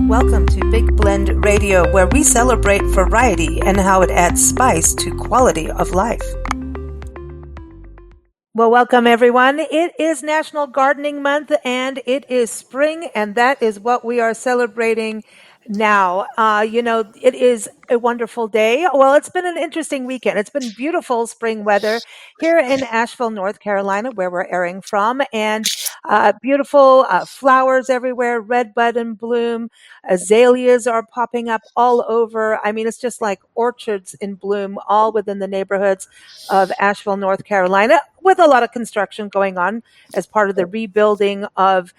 Welcome to Big Blend Radio, where we celebrate variety and how it adds spice to quality of life. Well, welcome everyone. It is National Gardening Month and it is spring, and that is what we are celebrating now. It is a wonderful day. Well, it's been an interesting weekend. It's been beautiful spring weather here in Asheville, North Carolina, where we're airing from, and beautiful flowers everywhere, red bud and bloom. Azaleas are popping up all over. I mean, it's just like orchards in bloom all within the neighborhoods of Asheville, North Carolina, with a lot of construction going on as part of the rebuilding of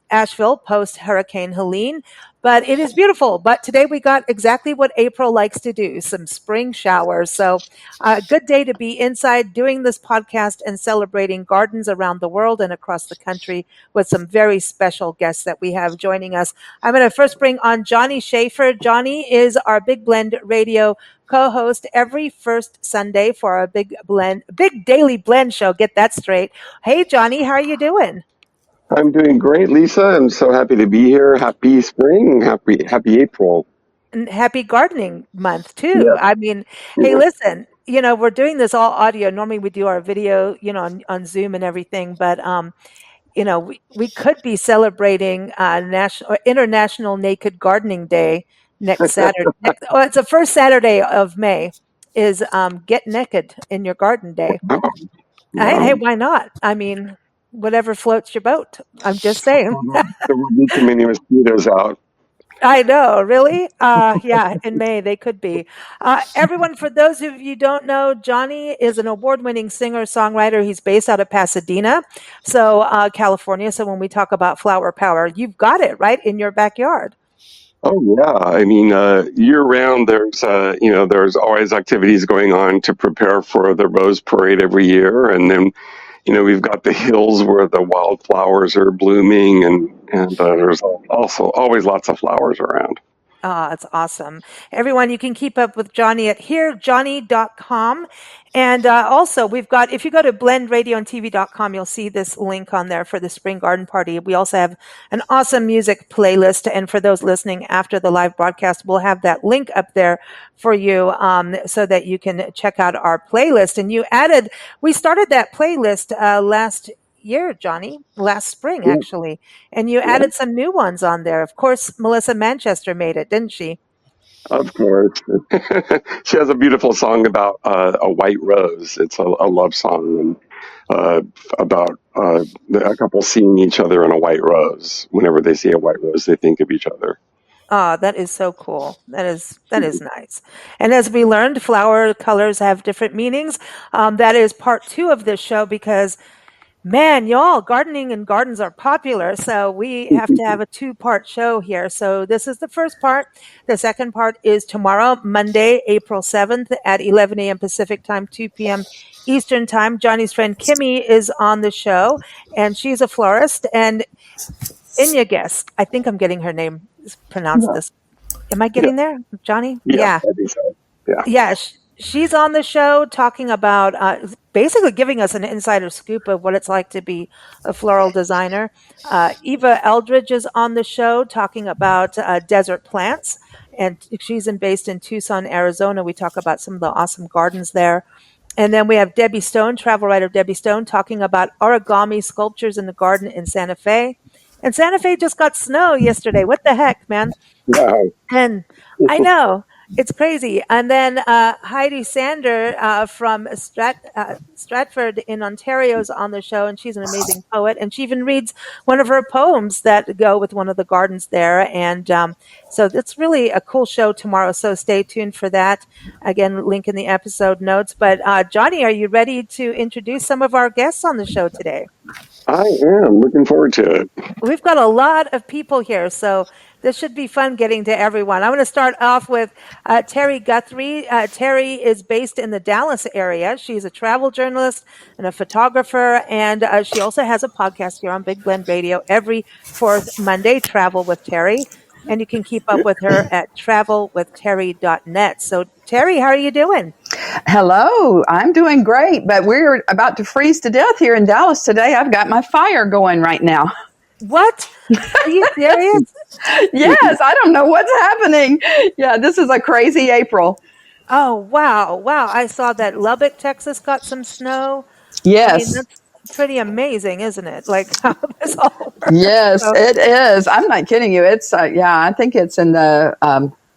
Asheville post Hurricane Helene. But it is beautiful. But today we got exactly what April likes to do, some spring showers. So a good day to be inside doing this podcast and celebrating gardens around the world and across the country with some very special guests that we have joining us. I'm going to first bring on Johnny Schaefer. Johnny is our Big Blend Radio co-host every first Sunday for our Big Daily Blend show. Get that straight. Hey, Johnny, how are you doing? I'm doing great, Lisa. I'm so happy to be here. Happy spring. Happy April. And happy gardening month too. Yeah. I mean, hey, listen, we're doing this all audio. Normally we do our video, on Zoom and everything, but we could be celebrating International Naked Gardening Day next Saturday. It's the first Saturday of May is Get Naked in Your Garden Day. Wow. Hey, why not? I mean, whatever floats your boat. I'm just saying. There will be too many mosquitoes out. I know, really? Yeah, in May they could be. Everyone, for those of you who don't know, Johnny is an award-winning singer-songwriter. He's based out of Pasadena, California. So when we talk about flower power, you've got it right in your backyard. Oh yeah, I mean, year-round there's always activities going on to prepare for the Rose Parade every year, and then we've got the hills where the wildflowers are blooming, and there's also always lots of flowers around. It's awesome. Everyone, you can keep up with Johnny at herejohnny.com. And also, we've got, if you go to blendradioandtv.com, you'll see this link on there for the Spring Garden Party. We also have an awesome music playlist. And for those listening after the live broadcast, we'll have that link up there for you so that you can check out our playlist. And we started that playlist last year, Johnny, last spring, actually. And you added some new ones on there. Of course, Melissa Manchester made it, didn't she? Of course. She has a beautiful song about a white rose. It's a love song about a couple seeing each other in a white rose. Whenever they see a white rose, they think of each other. That is so cool. That is nice. And as we learned, flower colors have different meanings. That is part 2 of this show because, man, y'all, gardening and gardens are popular, so we have to have a 2-part show here. So this is the first part. The second part is tomorrow, Monday, April 7th at 11 a.m. Pacific time, 2 p.m. Eastern time. Johnny's friend Kimmy is on the show, and she's a florist. And Inya guess, I think I'm getting her name pronounced this. Am I getting there, Johnny? Yeah. I think so. Yeah. She's on the show talking about basically giving us an insider scoop of what it's like to be a floral designer. Eva Eldridge is on the show talking about desert plants, and she's based in Tucson, Arizona. We talk about some of the awesome gardens there. And then we have Debbie Stone, travel writer Debbie Stone, talking about origami sculptures in the garden in Santa Fe. And Santa Fe just got snow yesterday. What the heck, man? Wow. And I know. It's crazy. And then Heidi Sander from Stratford in Ontario is on the show, and she's an amazing poet. And she even reads one of her poems that go with one of the gardens there. And so it's really a cool show tomorrow. So stay tuned for that. Again, link in the episode notes. But Johnny, are you ready to introduce some of our guests on the show today? I am looking forward to it. We've got a lot of people here, so this should be fun getting to everyone. I'm going to start off with Terri Guthrie. Terri is based in the Dallas area. She's a travel journalist and a photographer, and she also has a podcast here on Big Blend Radio every 4th Monday, Travel with Terri. And you can keep up with her at travelwithterri.net. So, Terri, how are you doing? Hello, I'm doing great, but we're about to freeze to death here in Dallas today. I've got my fire going right now. What? Are you serious? Yes, I don't know what's happening. Yeah, this is a crazy April. Oh, wow. Wow. I saw that Lubbock, Texas got some snow. I mean, Yes, that's pretty amazing, isn't it? Like how this all works. yes, So, it is. I'm not kidding you. It's yeah, I think it's in the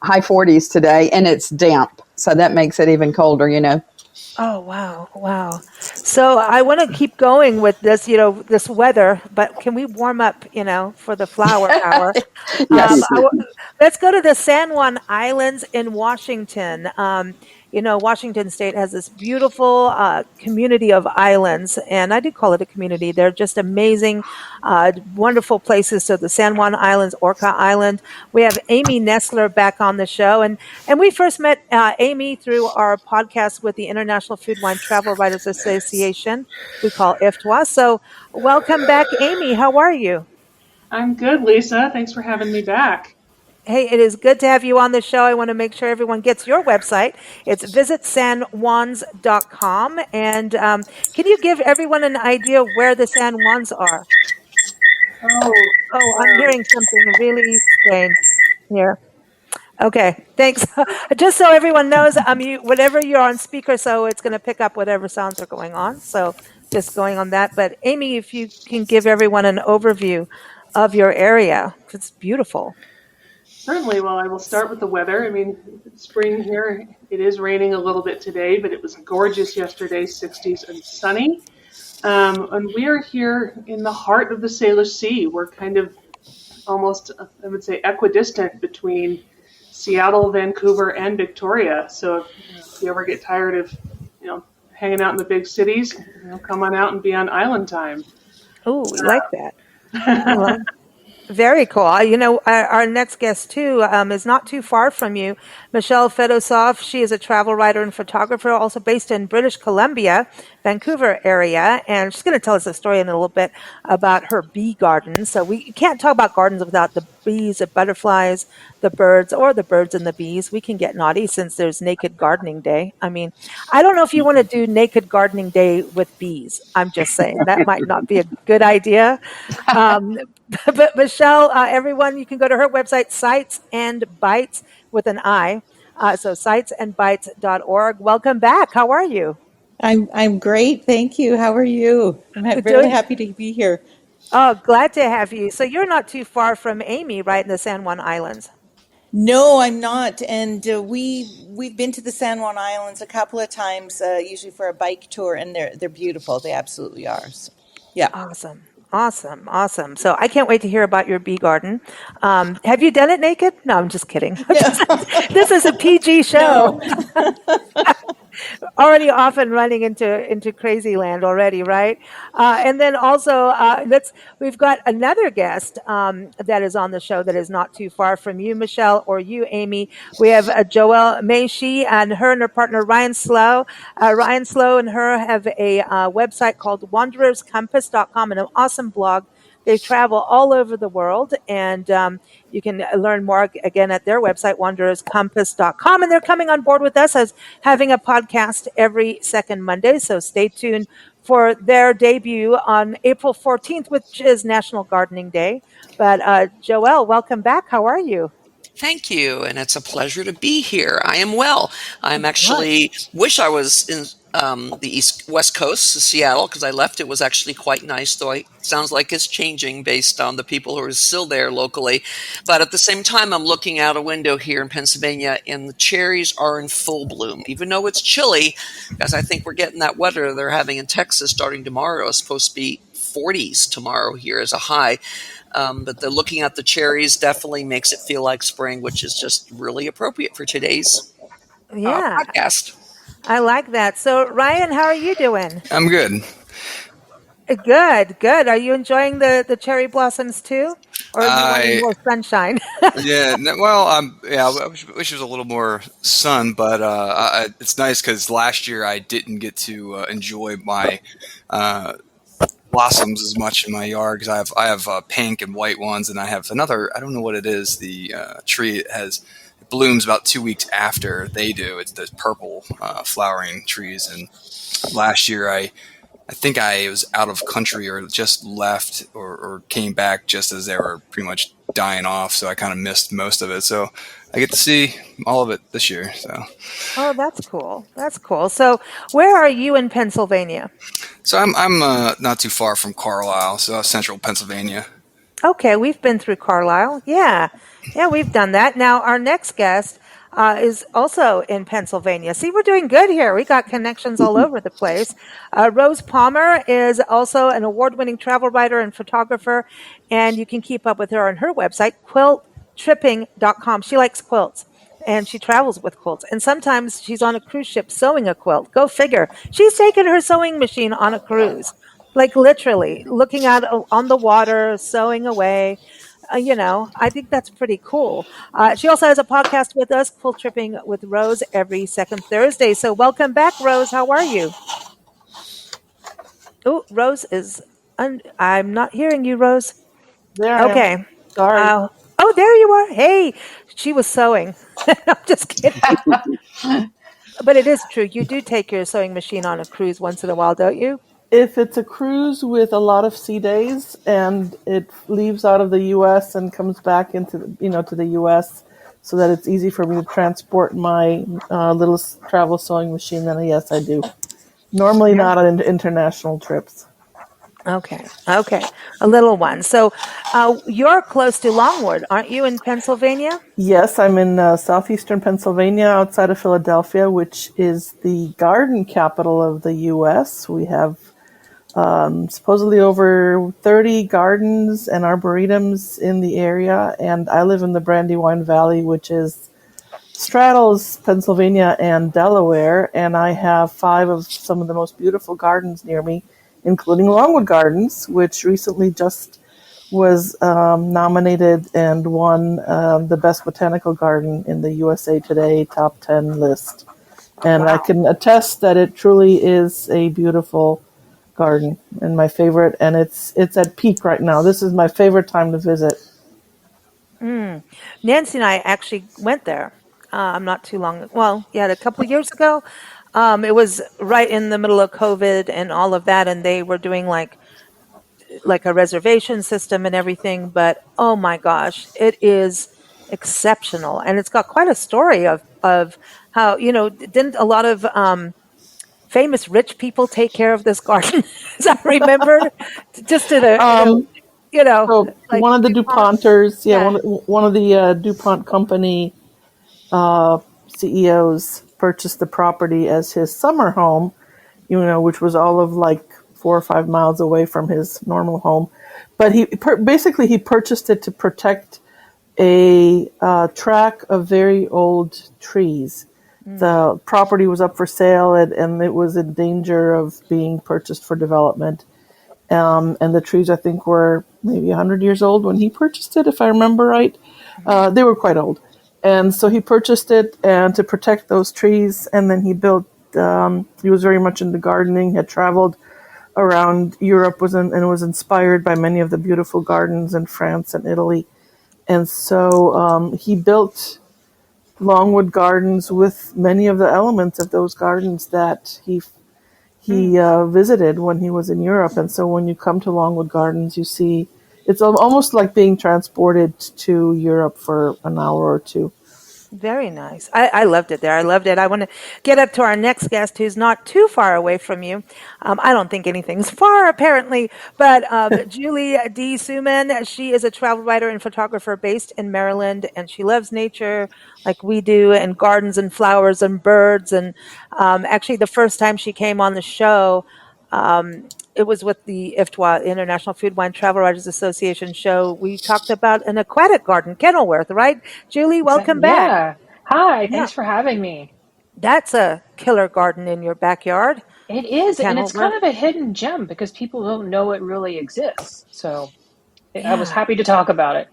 high 40s today, and it's damp, so that makes it even colder. oh, wow. Wow. So I want to keep going with this, this weather, but can we warm up, for the flower hour? Um, Yes. I w- let's go to the San Juan Islands in Washington. Washington State has this beautiful community of islands, and I do call it a community. They're just amazing, wonderful places. So the San Juan Islands, Orca Island. We have Amy Nesler back on the show, and we first met Amy through our podcast with the International Food Wine Travel Writers Association. We call IFTWA. So welcome back, Amy. How are you? I'm good, Lisa. Thanks for having me back. Hey, it is good to have you on the show. I want to make sure everyone gets your website. It's visitsanjuans.com. And can you give everyone an idea where the San Juans are? Oh, Oh, I'm hearing something really strange here. Okay, thanks. Just so everyone knows, whatever you're on speaker, so it's going to pick up whatever sounds are going on. So just going on that. But Amy, if you can give everyone an overview of your area, it's beautiful. certainly. Well, I will start with the weather. I mean, spring here, it is raining a little bit today, but it was gorgeous yesterday, 60s and sunny. And we are here in the heart of the Salish Sea. We're kind of almost, I would say, equidistant between Seattle, Vancouver, and Victoria. So if you ever get tired of, hanging out in the big cities, come on out and be on island time. Oh, we like that. I like Very cool. Our next guest too is not too far from you, Michelle Fedosoff. She is a travel writer and photographer, also based in British Columbia, Vancouver area, and she's going to tell us a story in a little bit about her bee garden. So we can't talk about gardens without the bees, the butterflies, the birds, or the birds and the bees. We can get naughty since there's Naked Gardening Day. I mean, I don't know if you want to do Naked Gardening Day with bees. I'm just saying that might not be a good idea. Um, but Michelle, everyone, you can go to her website, Sites and Bites with an I. So sitesandbites.org. Welcome back. How are you? I'm great, thank you. How are you? I'm really Doing. happy to be here. Oh, glad to have you. So you're not too far from Amy, right in the San Juan Islands. No, I'm not, and we've been to the San Juan Islands a couple of times, usually for a bike tour, and they're beautiful. They absolutely are. So, yeah. Awesome. Awesome. Awesome. So I can't wait to hear about your bee garden. Have you done it naked? No, I'm just kidding. This is a PG show. No. Already off and running into crazy land already, right? And then also, we've got another guest that is on the show that is not too far from you, Michelle, or you, Amy. We have Joelle Machia and her partner Ryan Slough. Ryan Slough and her have a website called wandererscompass.com, and an awesome blog. They travel all over the world, and you can learn more again at their website, wandererscompass.com. And they're coming on board with us as having a podcast every second Monday. So stay tuned for their debut on April 14th, which is National Gardening Day. But Joelle, welcome back. How are you? Thank you, and it's a pleasure to be here. I am well. I'm Good. actually wish I was in the West Coast, Seattle, because I left. It was actually quite nice, though. It sounds like it's changing based on the people who are still there locally. But at the same time, I'm looking out a window here in Pennsylvania, and the cherries are in full bloom, even though it's chilly. Because I think we're getting that weather they're having in Texas starting tomorrow. It's supposed to be 40s tomorrow here as a high. But the looking at the cherries definitely makes it feel like spring, which is just really appropriate for today's Yeah, podcast. I like that. So, Ryan, how are you doing? I'm good. Good, good. Are you enjoying the cherry blossoms too? Or are you wanting I more sunshine? yeah. Well, yeah. I wish it was a little more sun, but it's nice because last year I didn't get to enjoy my uh, blossoms as much in my yard because I have pink and white ones, and I have another. I don't know what it is. The tree it blooms about 2 weeks after they do. It's the purple flowering trees, and last year I I think I was out of country or just left or came back just as they were pretty much dying off. So I kind of missed most of it. So I get to see all of it this year. So, Oh, that's cool. That's cool. So, where are you in Pennsylvania? I'm not too far from Carlisle, so central Pennsylvania. Okay, we've been through Carlisle. Yeah. Yeah, we've done that. Now, our next guest is also in Pennsylvania. See, we're doing good here. We got connections all over the place. Rose Palmer is also an award winning travel writer and photographer, and you can keep up with her on her website, quilttripping.com. She likes quilts. And she travels with quilts. And sometimes she's on a cruise ship sewing a quilt. Go figure. She's taken her sewing machine on a cruise, like literally looking out on the water, sewing away. I think that's pretty cool. She also has a podcast with us, Quilt Tripping with Rose, every second Thursday. So welcome back, Rose. How are you? Oh, Rose is. I'm not hearing you, Rose. There I am. Okay. Sorry. Oh, there you are. Hey, she was sewing. I'm just kidding. But it is true. You do take your sewing machine on a cruise once in a while, don't you? If it's a cruise with a lot of sea days and it leaves out of the U.S. and comes back to the U.S. so that it's easy for me to transport my little travel sewing machine, then yes, I do. Normally Yeah. not on international trips. Okay. Okay. A little one. So you're close to Longwood, aren't you, in Pennsylvania? Yes, I'm in southeastern Pennsylvania outside of Philadelphia, which is the garden capital of the U.S. We have supposedly over 30 gardens and arboretums in the area, and I live in the Brandywine Valley, which straddles Pennsylvania and Delaware, and I have 5 of some of the most beautiful gardens near me, including Longwood Gardens, which recently just was nominated and won the best botanical garden in the USA Today top 10 list. And I Wow. can attest that it truly is a beautiful garden and my favorite, and it's at peak right now. This is my favorite time to visit. Nancy and I actually went there. Not too long. Well, yeah, a couple of years ago. It was right in the middle of COVID and all of that, and they were doing like a reservation system and everything. But oh my gosh, it is exceptional, and it's got quite a story of how didn't a lot of famous rich people take care of this garden, as I remember, just to So like one of the DuPont. DuPonters, yeah, Yeah. one of the DuPont company CEOs purchased the property as his summer home, which was all of like 4 or 5 miles away from his normal home. But basically he purchased it to protect a track of very old trees. The property was up for sale and it was in danger of being purchased for development. And the trees, I think, were maybe 100 years old when he purchased it, if I remember right. They were quite old. And so he purchased it and to protect those trees. And then he built, he was very much into gardening, had traveled around Europe and was inspired by many of the beautiful gardens in France and Italy. And so he built Longwood Gardens with many of the elements of those gardens that he visited when he was in Europe. And so when you come to Longwood Gardens, you see it's almost like being transported to Europe for an hour or two. Very nice. I loved it there. I loved it. I want to get up to our next guest who's not too far away from you. I don't think anything's far, apparently, but Julie D. Suman, she is a travel writer and photographer based in Maryland, and she loves nature like we do, and gardens and flowers and birds. And actually, the first time she came on the show, it was with the IFTWA, International Food Wine Travel Writers Association show. We talked about an aquatic garden, Kenilworth, right? Julie, welcome back. Yeah. Hi, Yeah, thanks for having me. that's a killer garden in your backyard, It is, and it's Kenilworth. kind of a hidden gem because people don't know it really exists. So I was Yeah. happy to talk about it.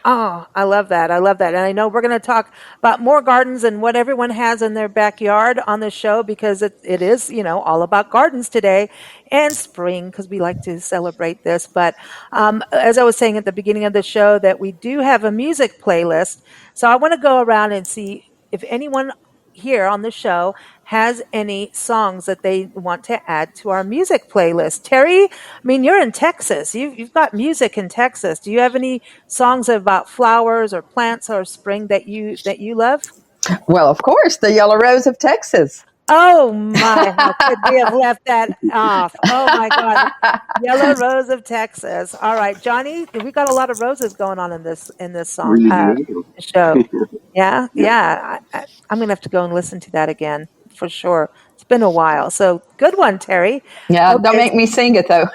Oh, I love that. I love that. And I know we're going to talk about more gardens and what everyone has in their backyard on the show because it is, all about gardens today and spring because we like to celebrate this. But as I was saying at the beginning of the show, that we do have a music playlist. So I want to go around and see if anyone here on the show has any songs that they want to add to our music playlist. Terry, I mean, you're in Texas. You've got music in Texas. Do you have any songs about flowers or plants or spring that you love? Well, of course, the Yellow Rose of Texas. Oh my, how could we have left that off? Oh my God. Yellow Rose of Texas. All right, Johnny, we got a lot of roses going on in this song We do. show. Yeah, Yeah. yeah. I'm gonna have to go and listen to that again for sure. It's been a while. So good one, Terry. Yeah, don't Okay. make me sing it though.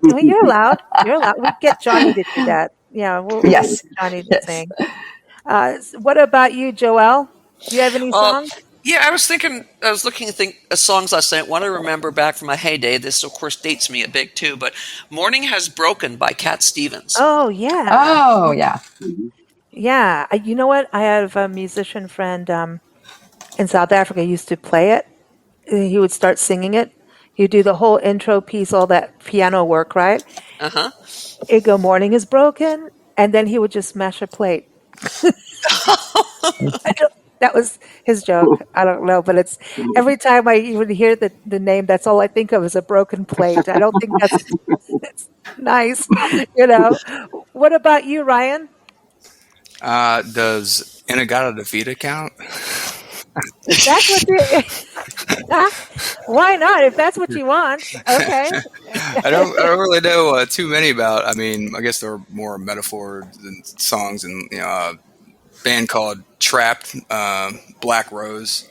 Well, you're allowed. You're allowed. We get Johnny to do that. Yeah, we'll get Yes, Johnny to yes. sing. What about you, Joelle? Do you have any Uh, songs? yeah, I was looking to think of songs last night. One I remember back from my heyday. This, of course, dates me a bit too. But "Morning Has Broken" by Cat Stevens. Oh yeah. Oh, yeah. Mhm. Yeah, you know what? I have a musician friend in South Africa used to play it. He would start singing it. He'd do the whole intro piece, all that piano work, right? Uh huh. He'd go, "Morning is broken," and then he would just smash a plate. I don't, that was his joke. I don't know, but it's every time I even hear the name, that's all I think of is a broken plate. I don't think it's nice, you know. What about you, Ryan? Does Inagata Defeated count? If that's what you why not? If that's what you want. Okay. I don't really know too many about. I mean, I guess they're more metaphors than songs, and a band called Trapped, Black Rose,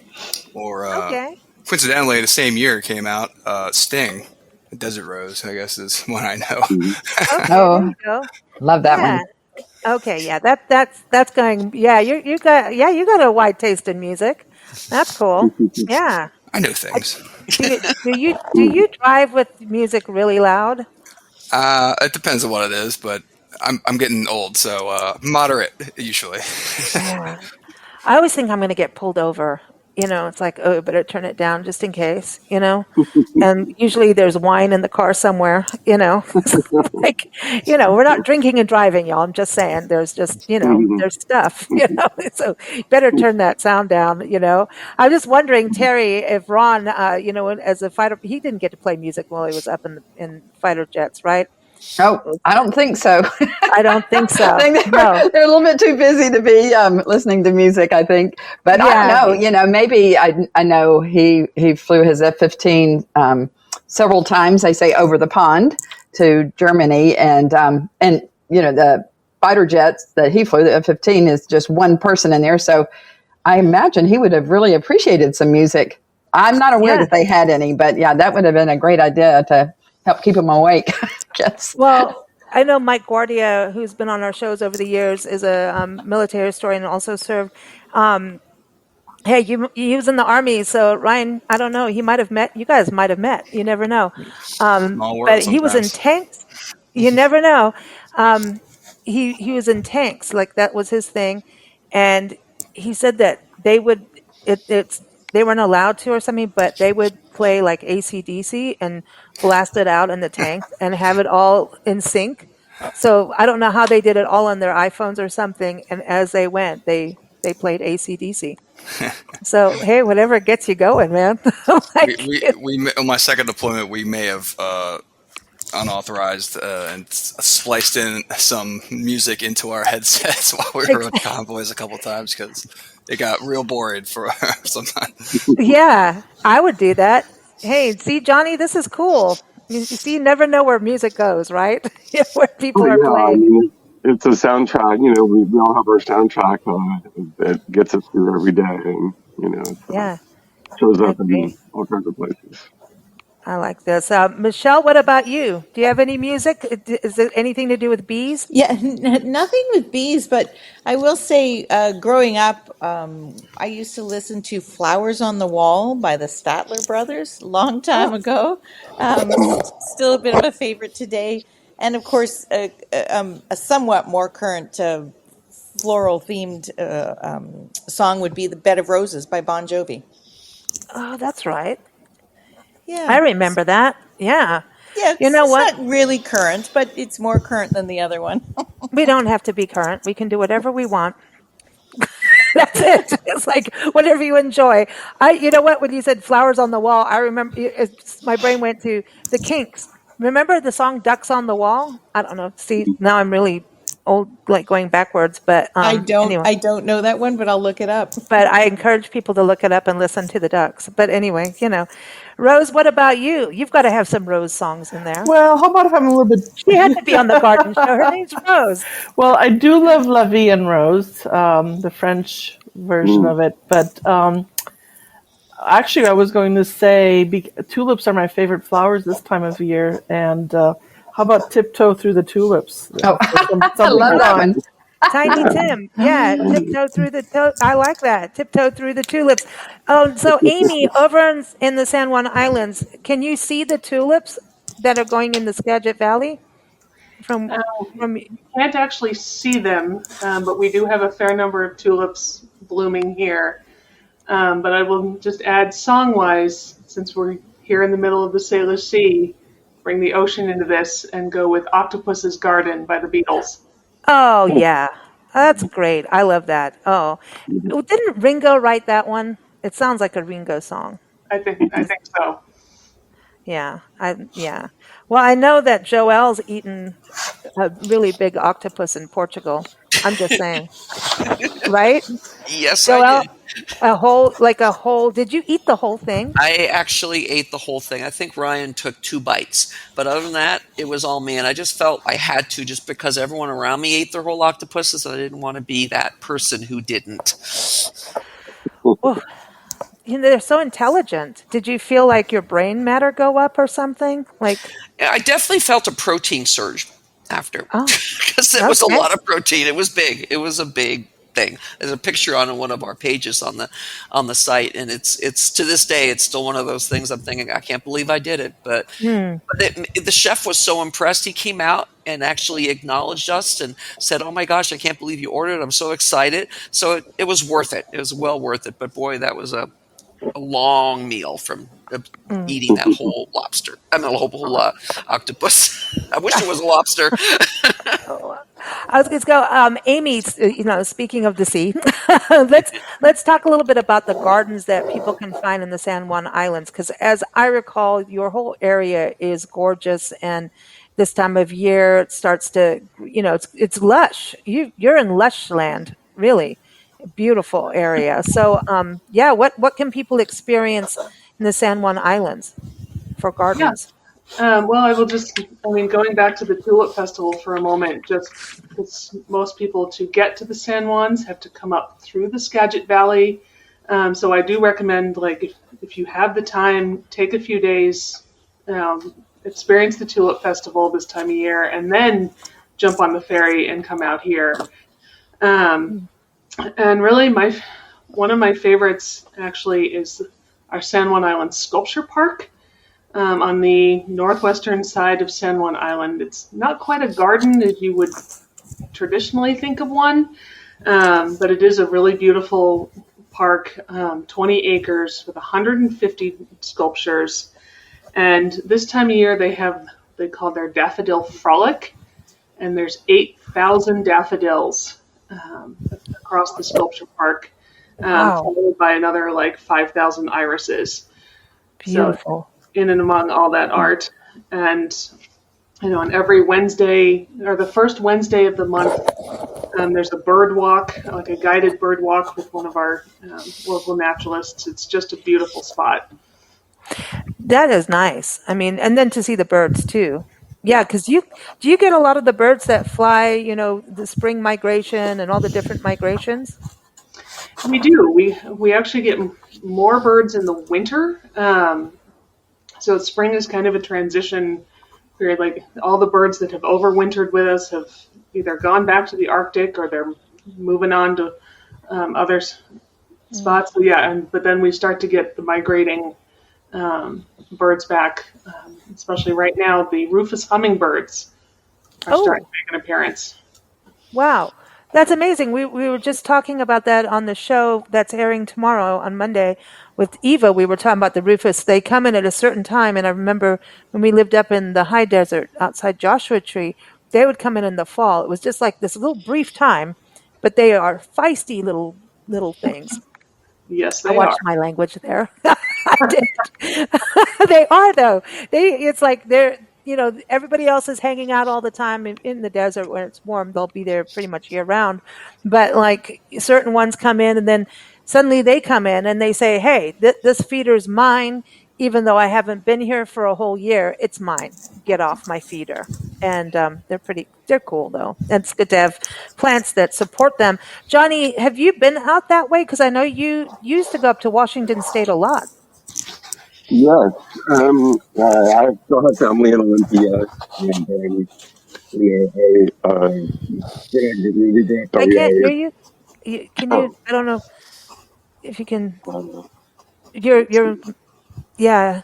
or Okay. coincidentally the same year it came out, Sting, Desert Rose. I guess is one I know. Mhm. Okay, there Oh, you go. love that Yeah. one. Okay, yeah. That's going yeah, you got a wide taste in music. That's cool. Yeah. I know I, things. do you drive with music really loud? It depends on what it is, but I'm getting old, so moderate usually. Yeah. I always think I'm going to get pulled over. You know, it's like, oh, I better turn it down just in case, you know? And usually there's wine in the car somewhere, you know? Like, you know, we're not drinking and driving, y'all. I'm just saying there's just, you know, Mhm. there's stuff, you know? So you better turn that sound down, you know? I'm just wondering, Terry, if Ron, you know, as a fighter, he didn't get to play music while he was up in fighter jets, right? Oh, I don't think so. I don't think I so. think No. they're a little bit too busy to be listening to music, I think. But I don't Yeah. know. You know, maybe I know he flew his F-15 several times, they say, over the pond to Germany. And you know, the fighter jets that he flew, the F-15, is just one person in there. So I imagine he would have really appreciated some music. I'm not aware Yeah. that they had any, but yeah, that would have been a great idea to help keep him awake, I guess. Well, I know Mike Guardia, who's been on our shows over the years, is a military historian and also served. Um, hey, he was in the army, so Ryan, I don't know. He might have met you guys. Might have met. You never know. Small world But he was in sometimes. tanks. You never know. Um, he was in tanks, like that was his thing, and he said that they would it's they weren't allowed to or something, but they would play like AC/DC and blast it out in the tank and have it all in sync. So I don't know how they did it all on their iPhones or something, and as they went, they played AC/DC. So hey, whatever gets you going, man. Like, On my second deployment, we may have unauthorized and spliced in some music into our headsets while we were on convoys a couple times because it got real boring for sometimes. yeah, I would do that. Hey, see, Johnny, this is cool. You see, you never know where music goes, right? Where Oh people are yeah, I playing. mean, it's a soundtrack. You know, we all have our soundtrack that gets us through every day, and you know, it Yeah, shows I up agree. in all kinds of places. I like this. Michelle, what about you? Do you have any music? Is it anything to do with bees? Yeah, nothing with bees, but I will say, growing up, I used to listen to "Flowers on the Wall" by the Statler Brothers, long time Oh, ago. Still a bit of a favorite today, and of course, a somewhat more current floral themed song would be "The Bed of Roses" by Bon Jovi. oh, that's right. I Yeah, remember that. Yeah. yeah, You know it's what? not really current, but it's more current than the other one. We don't have to be current. We can do whatever we want. That's it. It's like whatever you enjoy. You know what? When you said flowers on the wall, I remember my brain went to the Kinks. Remember the song "Ducks on the Wall"? I don't know. See, now I'm really old, like going backwards. But anyway, I don't know that one, but I'll look it up. but I encourage people to look it up and listen to the Ducks. But anyway, Rose, what about you? You've got to have some Rose songs in there. Well, how about if I'm a little bit? She had to be on the garden show. Her name's Rose. Well, I do love La Vie en Rose, the French version of it, but actually, I was going to say tulips are my favorite flowers this time of year, and how about Tiptoe Through the Tulips? Oh, I love that one. Tiny Tim, yeah, tiptoe through the. I like that. Tiptoe through the tulips. So Amy, over in the San Juan Islands, can you see the tulips that are going in the Skagit Valley? From You can't actually see them, but we do have a fair number of tulips blooming here. But I will just add song-wise, since we're here in the middle of the Salish Sea, bring the ocean into this and go with Octopus's Garden by the Beatles. Oh yeah, that's great. I love that. Oh, didn't Ringo write that one? It sounds like a Ringo song. I think so. Yeah, yeah. Well, I know that Joelle's eaten a really big octopus in Portugal. I'm just saying, right? Yes, I Joelle, did. a whole. Did you eat the whole thing? I actually ate the whole thing. I think Ryan took 2 bites, but other than that, it was all me. And I just felt I had to, just because everyone around me ate their whole octopuses. I didn't want to be that person who didn't. Oh, they're so intelligent. Did you feel like your brain matter go up or something? Like, I definitely felt a protein surge after, oh, because it was a okay. lot of protein. It was big. It was a big thing. There's a picture on one of our pages on the site, and it's to this day it's still one of those things I'm thinking I can't believe I did it. But Hmm. the chef was so impressed. He came out and actually acknowledged us and said, "Oh my gosh, I can't believe you ordered it. I'm so excited." So it was worth it. It was well worth it. But boy, that was a long meal from Mm. eating that whole lobster. I mean, a whole octopus. I wish it was a lobster. Oh, I was going to go, Amy. Speaking of the sea, let's talk a little bit about the gardens that people can find in the San Juan Islands. Because as I recall, your whole area is gorgeous, and this time of year it starts to, it's lush. You're in lush land, really beautiful area. So, yeah, what can people experience in the San Juan Islands for Yeah. gardens? Well, going back to the Tulip Festival for a moment, just because most people to get to the San Juans have to come up through the Skagit Valley. So I do recommend, like, if you have the time, take a few days, experience the Tulip Festival this time of year, and then jump on the ferry and come out here. And really, one of my favorites actually is our San Juan Island Sculpture Park. On the northwestern side of San Juan Island. It's not quite a garden as you would traditionally think of one, but it is a really beautiful park, 20 acres with 150 sculptures. And this time of year they call their Daffodil Frolic, and there's 8,000 daffodils across the sculpture park, Wow, followed by another like 5,000 irises. So beautiful. in and among all that art. And, on every Wednesday or the first Wednesday of the month, there's a bird walk, like a guided bird walk with one of our local naturalists. It's just a beautiful spot. That is nice. I mean, and then to see the birds too. Yeah, Yeah, because do you get a lot of the birds that fly, the spring migration and all the different migrations? we do. We actually get more birds in the winter. So spring is kind of a transition period. Like all the birds that have overwintered with us have either gone back to the Arctic or they're moving on to other spots. So yeah, but then we start to get the migrating birds back. Especially right now, the rufous hummingbirds are starting Oh, to make an appearance. wow. That's amazing. We were just talking about that on the show that's airing tomorrow on Monday with Eva. We were talking about the rufus. They come in at a certain time, and I remember when we lived up in the high desert outside Joshua Tree, they would come in the fall. It was just like this little brief time, but they are feisty little little things. Yes, I they are. watched my language there. I did. They are though. It's like everybody else is hanging out all the time in the desert when it's warm. They'll be there pretty much year round. But like certain ones come in and then suddenly they come in and they say, "Hey, this feeder's mine, even though I haven't been here for a whole year. It's mine. Get off my feeder." And they're cool though. And it's good to have plants that support them. Johnny, have you been out that way? Because I know you used to go up to Washington State a lot. Yes, I still have family in Olympia, and we go up I there. can't hear Yeah, you. Can you? oh, I don't know if you can. uh, let's You're. see. Yeah,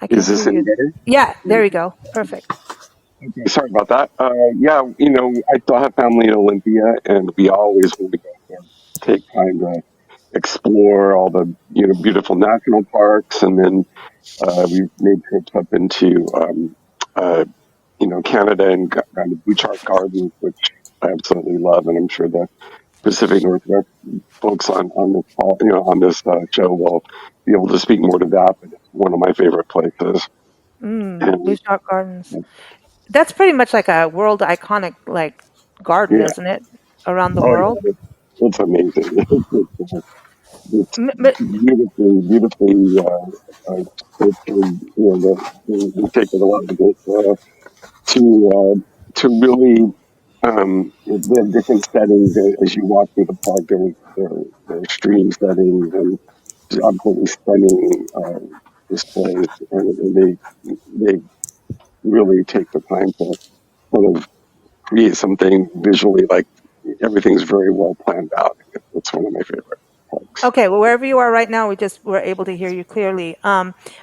I Is can't hear this any you. better? Yeah, there you go. Perfect. Okay, sorry about that. Yeah, I still have family in Olympia, and we always want to go there, take time to explore all the beautiful national parks, and then we've made trips up into uh, Canada and gone to Butchart Gardens, which I absolutely love, and I'm sure the Pacific Northwest folks on this call, on this show will be able to speak more to that. But it's one of my favorite places. Blue And Shark Gardens. That's pretty much like a world iconic like garden, yeah, isn't it? Around the oh world. yeah, it's amazing. It's But beautifully sculptured. They take it a lot of it to to really they have different settings as you walk through the park. There are stream settings and just absolutely stunning displays, and they really take the time to sort of create something visually like everything's very well planned out. It's one of my favorite parks. okay, well, wherever you are right now, we just were able to hear you clearly.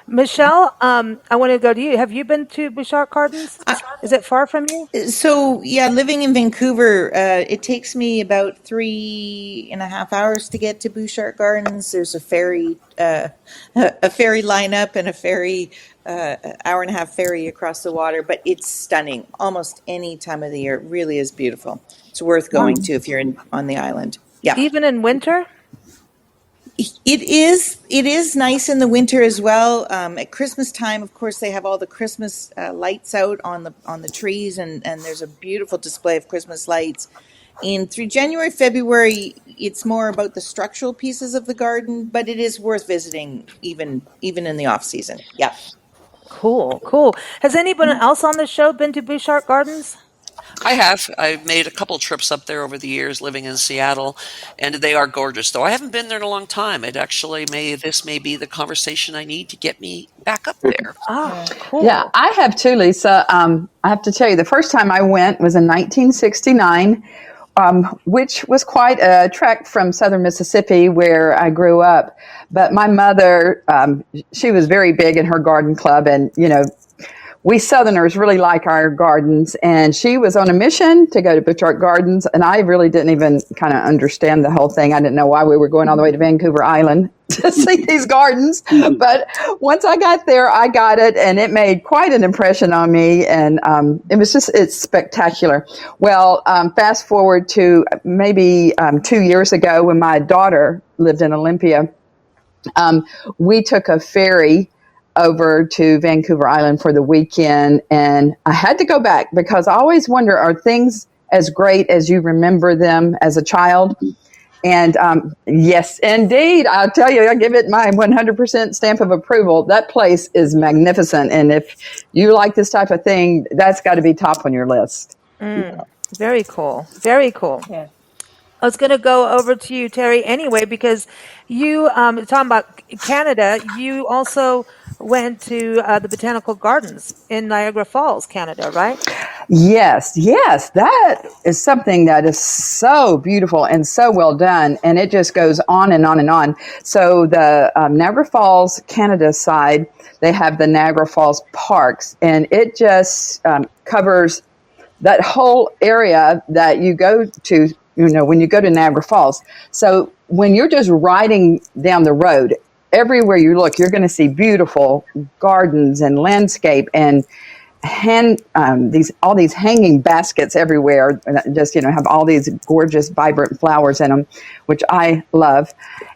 Michelle, I want to go to you. Have you been to Bouchard Gardens? Is it far from you? So yeah, living in Vancouver, it takes me about 3.5 hours to get to Bouchard Gardens. There's a ferry lineup and a ferry, hour and a half ferry across the water. But it's stunning almost any time of the year. It really is beautiful. It's worth going to if you're on the island. Yeah. Even in winter? It is nice in the winter as well. At Christmas time, of course, they have all the Christmas lights out on the trees, and there's a beautiful display of Christmas lights. And through January, February, it's more about the structural pieces of the garden, but it is worth visiting even in the off season. Yeah. Cool, cool. Has anyone else on the show been to Bouchard Gardens? I have. I've made a couple trips up there over the years living in Seattle, and they are gorgeous. Though I haven't been there in a long time. This may be the conversation I need to get me back up there. Oh, cool. Yeah, I have too, Lisa. I have to tell you, the first time I went was in 1969, which was quite a trek from southern Mississippi where I grew up. But my mother, she was very big in her garden club, and we Southerners really like our gardens, and she was on a mission to go to Butchart Gardens, and I really didn't even kind of understand the whole thing. I didn't know why we were going all the way to Vancouver Island to see these gardens, but once I got there, I got it, and it made quite an impression on me, and it's spectacular. Well, fast forward to maybe 2 years ago when my daughter lived in Olympia, we took a ferry over to Vancouver Island for the weekend, and I had to go back because I always wonder, are things as great as you remember them as a child? And yes, indeed, I'll tell you, I give it my 100% stamp of approval. That place is magnificent, and if you like this type of thing, that's got to be top on your list. Very cool. Very cool. Yeah. I was going to go over to you, Terri, anyway, because you, talking about Canada, you also went to the Botanical Gardens in Niagara Falls, Canada, right? Yes, that is something that is so beautiful and so well done, and it just goes on and on and on. So the Niagara Falls, Canada side, they have the Niagara Falls Parks, and it just covers that whole area that you go to, when you go to Niagara Falls. So when you're just riding down the road, everywhere you look, you're going to see beautiful gardens and landscape, and these all these hanging baskets everywhere, just have all these gorgeous, vibrant flowers in them, which I love.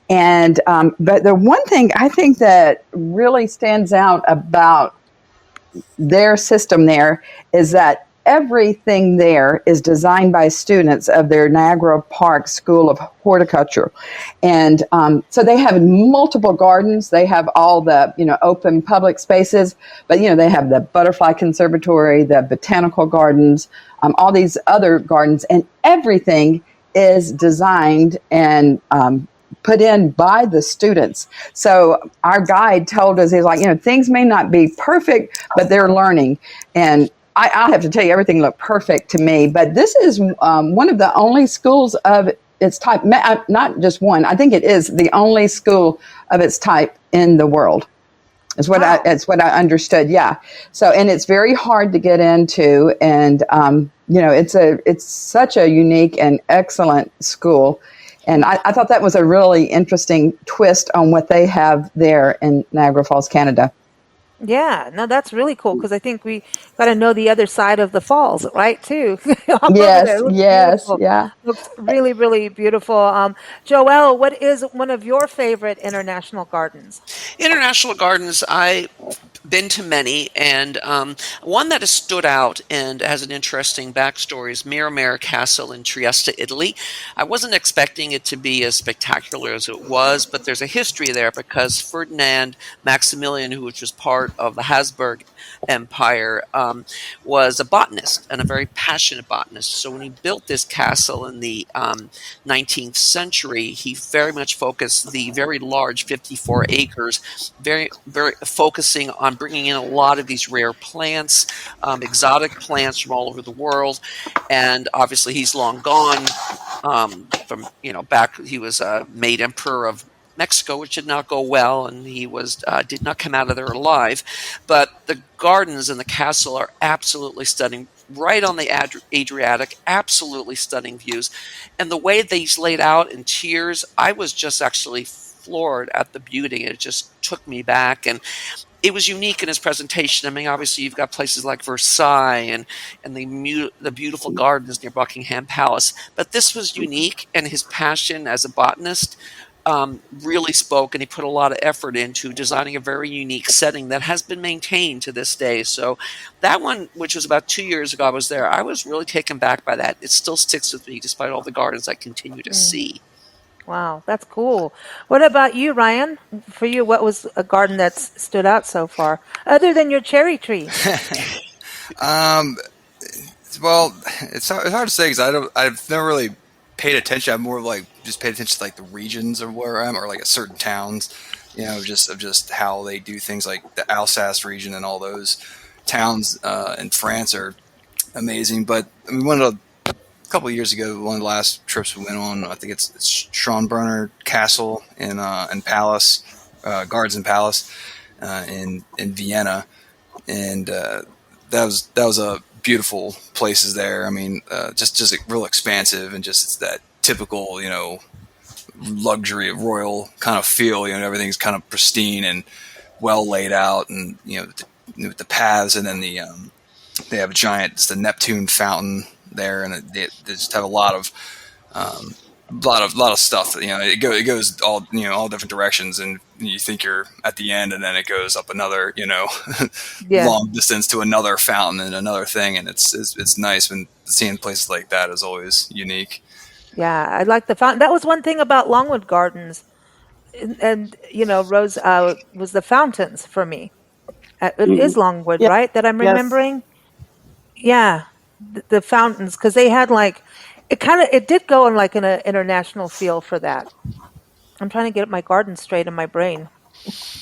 And but the one thing I think that really stands out about their system there is that everything there is designed by students of their Niagara Park School of Horticulture. And so they have multiple gardens. They have all the, open public spaces, but, they have the butterfly conservatory, the botanical gardens, all these other gardens, and everything is designed and put in by the students. So our guide told us, he's like, things may not be perfect, but they're learning. And I have to tell you, everything looked perfect to me. But this is one of the only schools of its type, not just one, I think it is the only school of its type in the world. It's what I understood. Yeah. So, and it's very hard to get into, and it's such a unique and excellent school. And I thought that was a really interesting twist on what they have there in Niagara Falls, Canada. Yeah, no, that's really cool because I think we got to know the other side of the falls, right? Too all over there. Yes, It looks yes, beautiful. yeah. Looks really, really beautiful. Joelle, what is one of your favorite international gardens? International gardens, I've been to many, and one that has stood out and has an interesting backstory is Miramare Castle in Trieste, Italy. I wasn't expecting it to be as spectacular as it was, but there's a history there because Ferdinand Maximilian, which was part of the Habsburg Empire, was a botanist and a very passionate botanist. So when he built this castle in the 19th century, he very much focused the very large 54 acres, very, very focusing on bringing in a lot of these rare plants, exotic plants from all over the world. And obviously he's long gone from, back, he was made emperor of Mexico, which did not go well, and he was did not come out of there alive. But the gardens and the castle are absolutely stunning, right on the Adriatic, absolutely stunning views. And the way these laid out in tiers, I was just actually floored at the beauty. It just took me back, and it was unique in his presentation. I mean, obviously, you've got places like Versailles and the beautiful gardens near Buckingham Palace, but this was unique, and his passion as a botanist really spoke, and he put a lot of effort into designing a very unique setting that has been maintained to this day. So that one, which was about 2 years ago I was there, I was really taken back by that. It still sticks with me despite all the gardens I continue to see. Wow, that's cool. What about you, Ryan? For you, what was a garden that's stood out so far, other than your cherry tree? Well, it's hard to say because I've never really paid attention. I've more like just paid attention to like the regions of where I'm, or like certain towns, just how they do things. Like the Alsace region and all those towns in France are amazing. But I mean, a couple of years ago, one of the last trips we went on, I think it's Schönbrunner Castle in Palace, Guards and Palace in Vienna, and that was a beautiful places there. I mean, just real expansive, and just it's that typical, luxury of royal kind of feel. Everything's kind of pristine and well laid out, and the paths, and then they have it's the Neptune fountain there, and they just have a lot of stuff. It goes all all different directions, and you think you're at the end, and then it goes up another Yeah. long distance to another fountain and another thing, and it's nice. When seeing places like that is always unique. Yeah, I like the fountain. That was one thing about Longwood Gardens, and Rose was the fountains for me. It is Longwood, Yeah. right? That I'm Yes. remembering. Yeah, the fountains, because they had like it did go in like an international feel for that. I'm trying to get my garden straight in my brain.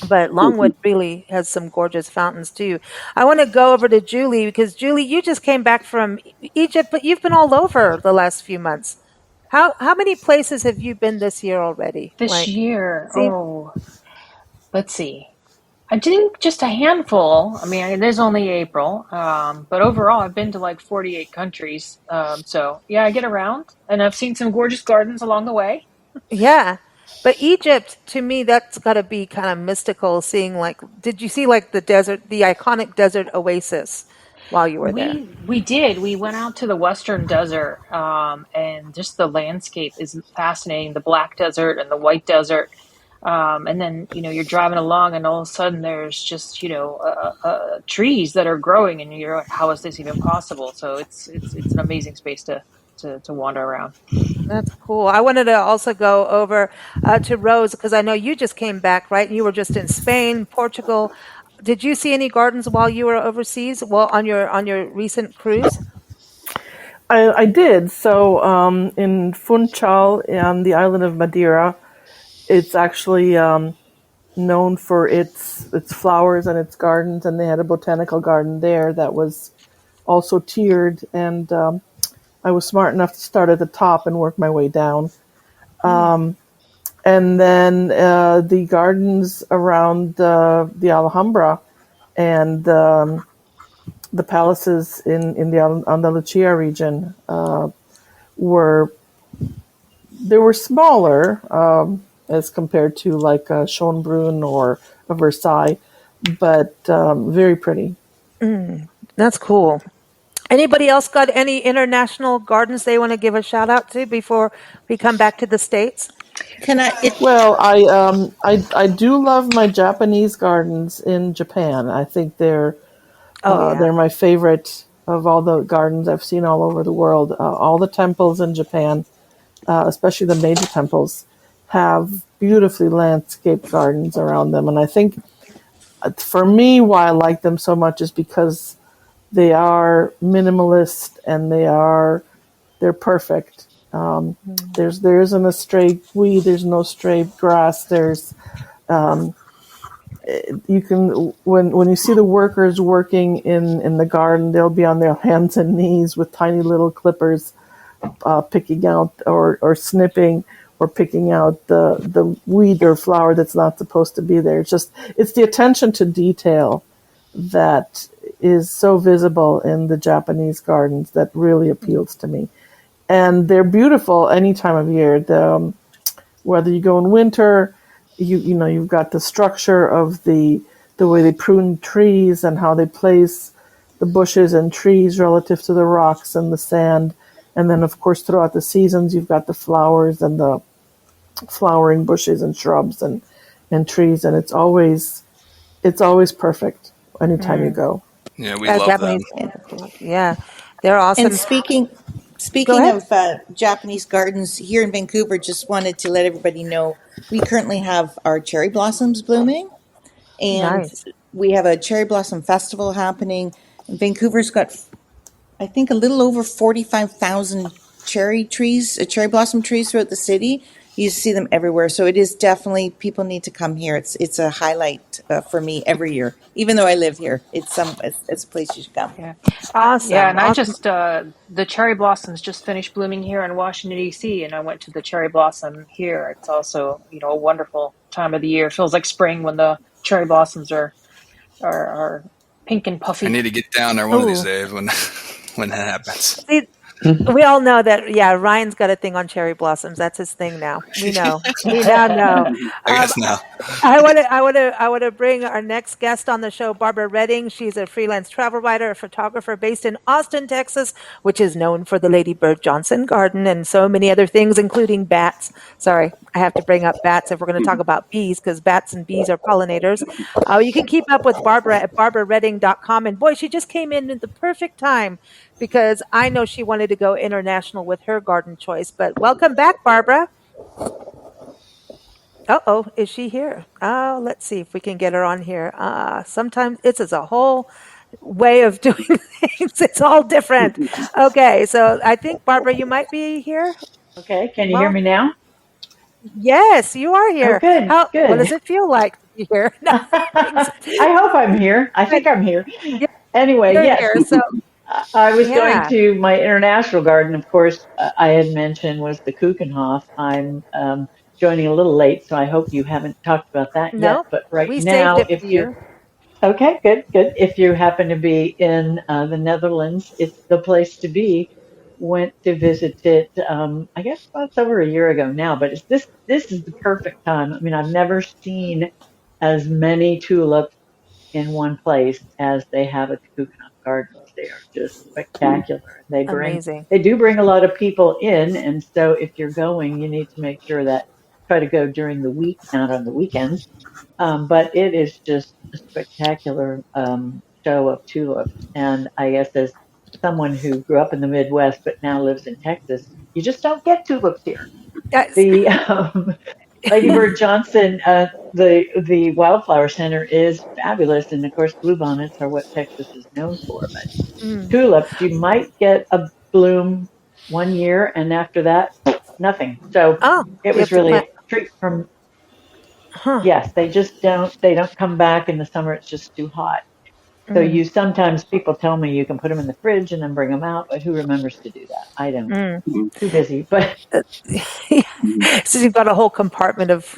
But Longwood really has some gorgeous fountains too. I want to go over to Julie because Julie, you just came back from Egypt, but you've been all over the last few months. How many places have you been this year already? This year, see, let's see. I think just a handful. I mean, it is only April, but overall, I've been to like 48 countries. So yeah, I get around, and I've seen some gorgeous gardens along the way. yeah. But Egypt, to me, that's got to be kind of mystical. Seeing like, did you see like the desert, the iconic desert oasis? while you were there? We did. We went out to the Western Desert, and just the landscape is fascinating. The Black Desert and the White Desert, and then you're driving along, and all of a sudden there's just trees that are growing, and you're like, how is this even possible? So it's an amazing space to wander around. That's cool. I wanted to also go over to Rose because I know you just came back, right? You were just in Spain, Portugal. Did you see any gardens while you were overseas? Well, on your recent cruise? I did. So in Funchal on the island of Madeira, it's actually known for its flowers and its gardens, and they had a botanical garden there that was also tiered. And I was smart enough to start at the top and work my way down. And then the gardens around the Alhambra and the palaces in the Andalusia region were they were smaller as compared to like a Schönbrunn or a Versailles, but very pretty. That's cool. Anybody else got any international gardens they want to give a shout out to before we come back to the States? Can I? Well, I do love my Japanese gardens in Japan. I think Oh yeah. they're my favorite of all the gardens I've seen all over the world. All the temples in Japan, especially the major temples, have beautifully landscaped gardens around them. And I think for me, why I like them so much is because they are minimalist and they're perfect. There isn't a stray weed. There's no stray grass. There's you can when you see the workers working in the garden, they'll be on their hands and knees with tiny little clippers, picking out or snipping or picking out the weed or flower that's not supposed to be there. It's the attention to detail that is so visible in the Japanese gardens that really appeals to me. And they're beautiful any time of year. Whether you go in winter, you've got the structure of the way they prune trees and how they place the bushes and trees relative to the rocks and the sand. And then, of course, throughout the seasons, you've got the flowers and the flowering bushes and shrubs and trees. And it's always perfect anytime you go. Yeah, we love them. Japanese. Yeah, they're And awesome. Go speaking ahead. of Japanese gardens here in Vancouver, just wanted to let everybody know we currently have our cherry blossoms blooming, and Nice. we have a cherry blossom festival happening. Vancouver's got, I think, a little over 45,000 cherry blossom trees throughout the city. You see them everywhere, so it is definitely people need to come here. It's a highlight for me every year, even though I live here. It's a place you should come. Yeah. Yeah, Awesome. and I Awesome. just the cherry blossoms just finished blooming here in Washington D.C. and I went to the cherry blossom here. It's also a wonderful time of the year. It feels like spring when the cherry blossoms are pink and I puffy. need to get down there one of these Ooh. days when when that happens. See, we all know that. Yeah, Ryan's got a thing on cherry blossoms. That's his thing now. We know. We now know. I Um, guess now. I want to bring our next guest on the show, Barbara Redding. She's a freelance travel writer, a photographer based in Austin, Texas, which is known for the Lady Bird Johnson Garden and so many other things, including bats. Sorry, I have to bring up bats if we're going to talk about bees because bats and bees are pollinators. You can keep up with Barbara at barbararedding.com. And boy, she just came in at the perfect time because I know she wanted to go international with her garden choice. But welcome back, Barbara. Uh-oh, is she here? Oh, let's see if we can get her on here. Sometimes this is a whole way of doing things. It's all different. Okay, so I think, Barbara, you might be here. Okay, can you hear Well, me now? yes, you are Oh, here. good, What does good. it feel like to be here? No, thanks. I hope I'm here. I Good. think I'm here. Yeah, Anyway, you're yes, here. So, I was going yeah. to my international garden, of course, I had mentioned was the Kuchenhof. I'm joining a little late, so I hope you haven't talked about that yet. No, But right we saved now, it for if you you. okay, good, good. If you happen to be in the Netherlands, it's the place to be. Went to visit it. I guess well, it's over a year ago now, but this is the perfect time. I mean, I've never seen as many tulips in one place as they have at the Keukenhof Gardens. They are just spectacular. Amazing. They do bring a lot of people in, and so if you're going, you need to make sure that try to go during the week, not on the weekends. But it is just a spectacular show of tulips. And I guess as someone who grew up in the Midwest but now lives in Texas, you just don't get tulips here. Yes. The Lady Bird Johnson, the Wildflower Center is fabulous, and of course, bluebonnets are what Texas is known for. But Mm. tulips, you might get a bloom one year, and after that, nothing. So Oh, it you have was to really a plant. treat from. Huh. Yes, they just don't. They don't come back in the summer. It's just too hot. So Mm. you sometimes people tell me you can put them in the fridge and then bring them out, but who remembers to do that? I don't. Mm. Too busy. But So you've got a whole compartment of,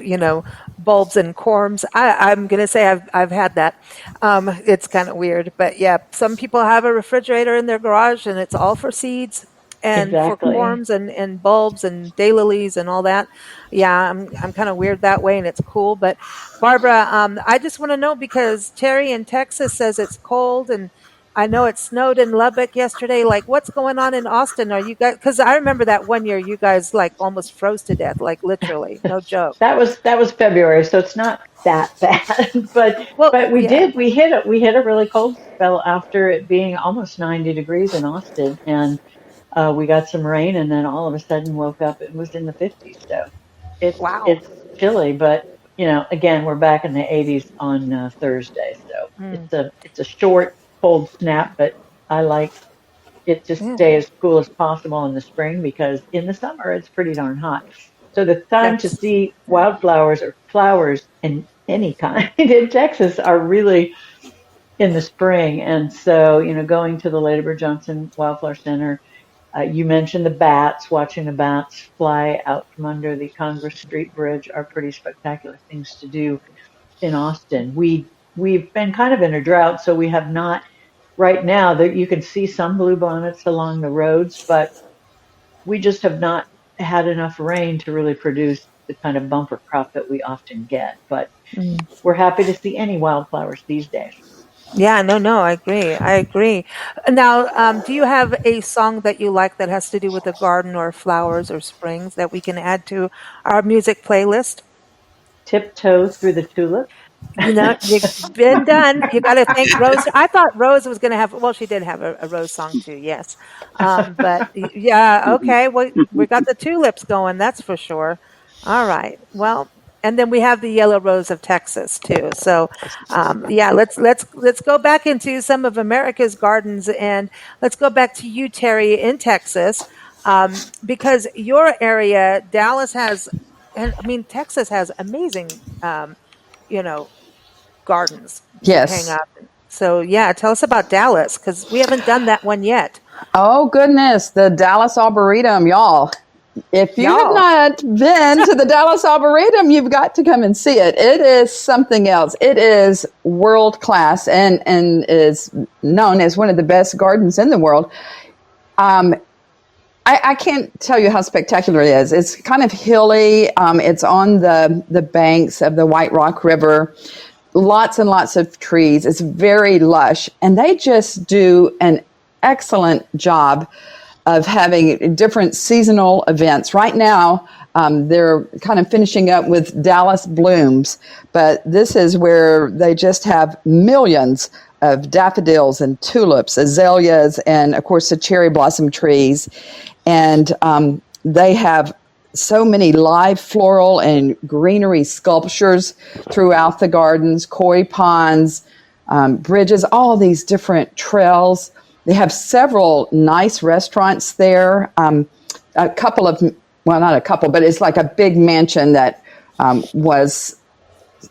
bulbs and corms. I'm gonna say I've had that. It's kind of weird, but yeah, some people have a refrigerator in their garage and it's all for seeds and for exactly. corms and bulbs and daylilies and all that. Yeah, I'm kind of weird that way, and it's cool. But Barbara, I just want to know because Terry in Texas says it's cold and I know it snowed in Lubbock yesterday. Like, what's going on in Austin? Are you guys? Because I remember that one year you guys like almost froze to death, like literally, no joke. That was February, so it's not that bad. but Well, but yeah. we hit a really cold spell after it being almost 90 degrees in Austin, and we got some rain, and then all of a sudden woke up. It was in the 50s, so Wow. it's chilly. But again, we're back in the 80s on Thursday, so Mm, it's a short cold snap, but I like it to yeah. stay as cool as possible in the spring because in the summer it's pretty darn hot. So the time to That's see wildflowers or flowers in any kind in Texas are really in the spring. And so, going to the Lady Bird Johnson Wildflower Center, you mentioned the bats, watching the bats fly out from under the Congress Street Bridge are pretty spectacular things to do in Austin. We've been kind of in a drought, so we have not right now that you can see some bluebonnets along the roads, but we just have not had enough rain to really produce the kind of bumper crop that we often get. But mm. we're happy to see any wildflowers these days. Yeah. No, no, I agree. I agree. Now, do you have a song that you like that has to do with the garden or flowers or springs that we can add to our music playlist? Tiptoe through the tulip. You've been done. You got to thank Rose. I thought Rose was going to have, well, she did have a Rose song too, yes. But yeah, okay. Well, we got the tulips going, that's for sure. All right. Well, and then we have the yellow rose of Texas too. So, yeah, let's go back into some of America's gardens, and let's go back to you, Terry, in Texas, because your area, Dallas has, and I mean, Texas has amazing, you know, gardens to hang Yes. out in. So yeah, tell us about Dallas because we haven't done that one yet. Oh, goodness. The Dallas Arboretum, y'all. If you have Y'all. not been to the Dallas Arboretum, you've got to come and see it. It is something else. It is world class and is known as one of the best gardens in the world. Um, I can't tell you how spectacular it is. It's kind of hilly. It's on the banks of the White Rock River. Lots and lots of trees. It's very lush. And they just do an excellent job of having different seasonal events. Right now, they're kind of finishing up with Dallas Blooms, but this is where they just have millions of daffodils and tulips, azaleas, and of course the cherry blossom trees. And they have so many live floral and greenery sculptures throughout the gardens, koi ponds, bridges, all these different trails. They have several nice restaurants there. A couple of, well, not a couple, but it's like a big mansion that was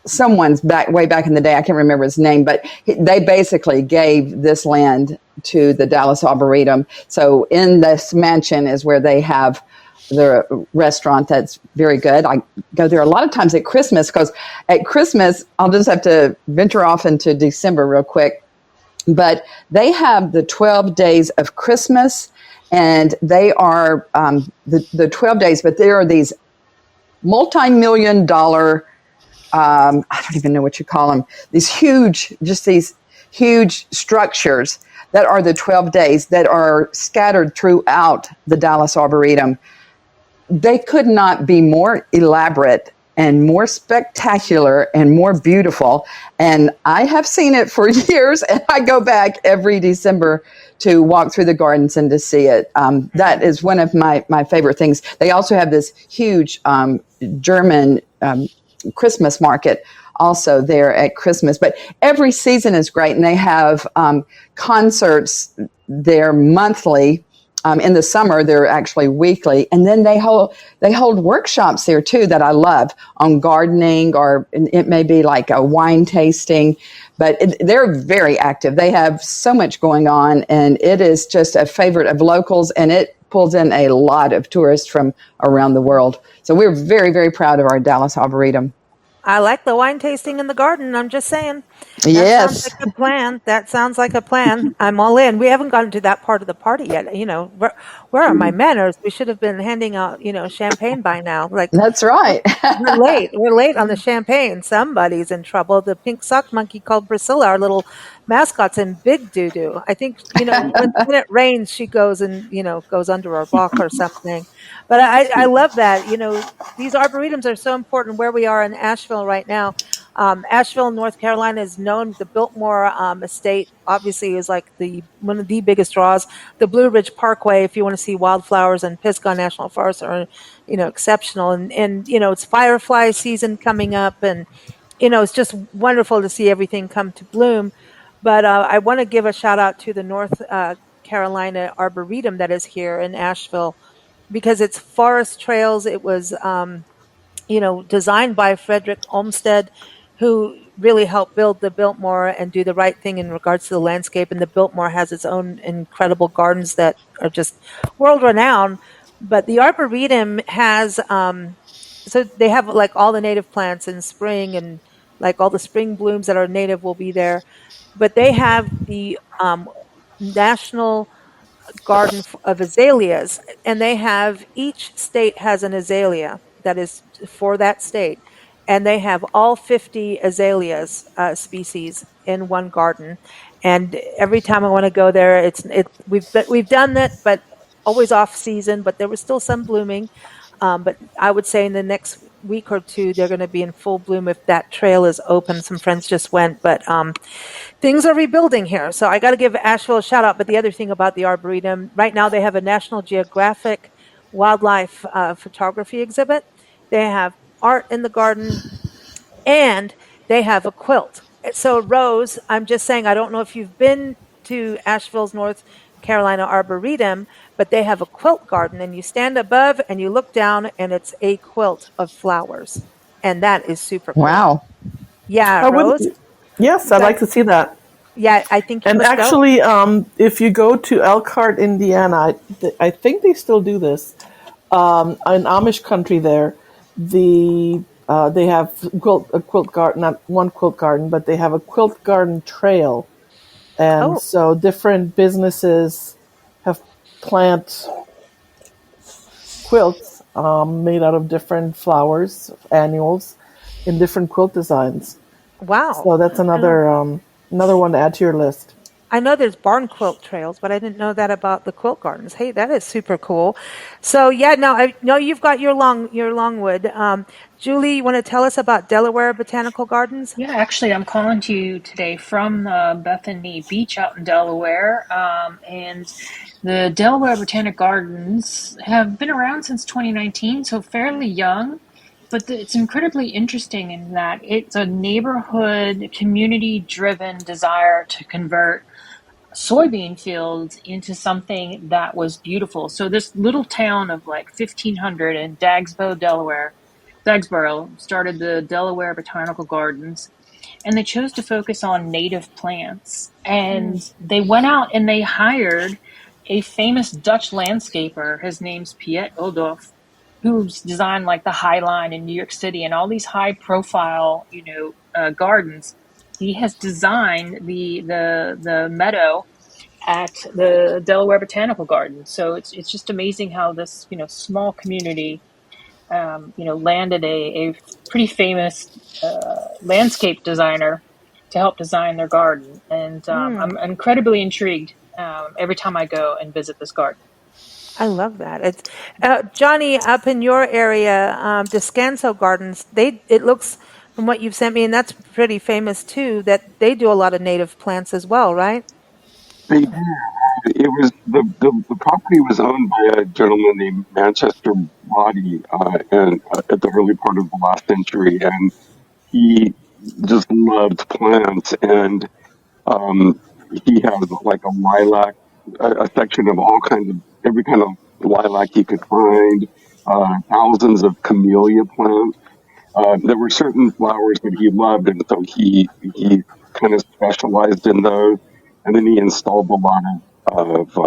someone's way back in the day. I can't remember his name, but they basically gave this land to the Dallas Arboretum. So in this mansion is where they have the restaurant that's very good. I go there a lot of times at Christmas because at Christmas, I'll just have to venture off into December real quick. But they have the 12 days of Christmas, and they are the 12 days, but there are these multi-million dollar, I don't even know what you call them, these huge structures that are the 12 days that are scattered throughout the Dallas Arboretum. They could not be more elaborate and more spectacular and more beautiful. And I have seen it for years, and I go back every December to walk through the gardens and to see it. That is one of my favorite things. They also have this huge German Christmas market also there at Christmas. But every season is great, and they have concerts there monthly. In the summer, they're actually weekly, and then they hold workshops there too that I love on gardening, or it may be like a wine tasting. But they're very active. They have so much going on, and it is just a favorite of locals, and it pulls in a lot of tourists from around the world. So we're very, very proud of our Dallas Arboretum. I like the wine tasting in the garden. I'm just saying. That sounds Yes. like a plan. That sounds like a plan. I'm all in. We haven't gotten to that part of the party yet. Where are my manners? We should have been handing out, champagne by now. Like, That's right. we're late. We're late on the champagne. Somebody's in trouble. The pink sock monkey called Priscilla, our little mascot's in big doo doo. I think, when it rains, she goes and, goes under our block or something. But I love that. These arboretums are so important where we are in Asheville right now. Asheville, North Carolina is known. The Biltmore estate obviously is like one of the biggest draws. The Blue Ridge Parkway, if you want to see wildflowers, and Pisgah National Forest are, exceptional. And it's firefly season coming up, and it's just wonderful to see everything come to bloom. But I want to give a shout out to the North Carolina Arboretum that is here in Asheville, because it's forest trails. It was designed by Frederick Olmsted, who really helped build the Biltmore and do the right thing in regards to the landscape. And the Biltmore has its own incredible gardens that are just world renowned. But the Arboretum has, so they have like all the native plants in spring, and like all the spring blooms that are native will be there. But they have the National Garden of Azaleas, and each state has an azalea that is for that state, and they have all 50 azaleas species in one garden. And every time I want to go there, we've done that, but always off season. But there was still some blooming. But I would say in the next week or two, they're going to be in full bloom if that trail is open. Some friends just went, but things are rebuilding here. So I got to give Asheville a shout out. But the other thing about the Arboretum, right now they have a National Geographic wildlife photography exhibit. They have art in the garden, and they have a quilt. So Rose, I'm just saying, I don't know if you've been to Asheville's North Carolina Arboretum, but they have a quilt garden, and you stand above and you look down, and it's a quilt of flowers. And that is super cool. Wow. Yeah, I Rose? would, yes, I'd like to see that. Yeah, I think you And must go. actually, if you go to Elkhart, Indiana, I think they still do this. In Amish country there, they have a quilt garden, not one quilt garden, but they have a quilt garden trail. And so different businesses have plant quilts made out of different flowers, annuals, in different quilt designs. Wow. So that's another one to add to your list. I know there's barn quilt trails, but I didn't know that about the quilt gardens. Hey, that is super cool. So yeah, I know you've got your longwood. Julie, you want to tell us about Delaware Botanical Gardens? Yeah, actually, I'm calling to you today from Bethany Beach out in Delaware. And the Delaware Botanic Gardens have been around since 2019, so fairly young. But it's incredibly interesting in that it's a neighborhood, community-driven desire to convert soybean fields into something that was beautiful. So this little town of like 1,500 in Dagsboro started the Delaware Botanical Gardens, and they chose to focus on native plants. And they went out and they hired a famous Dutch landscaper. His name's Piet Oudolf, who's designed like the High Line in New York City and all these high profile, gardens. He has designed the meadow at the Delaware Botanical Gardens. So it's just amazing how this small community landed a pretty famous landscape designer to help design their garden, and I'm incredibly intrigued every time I go and visit this garden. I love that. It's Johnny, up in your area, Descanso Gardens. It looks from what you've sent me, and that's pretty famous too. That they do a lot of native plants as well, right? They did. It was the property was owned by a gentleman named Manchester Body, and at the early part of the last century, and he just loved plants, and um, he has like a lilac, a section of all kinds of every kind of lilac he could find, thousands of camellia plants. There were certain flowers that he loved, and so he kind of specialized in those. And then he installed a lot of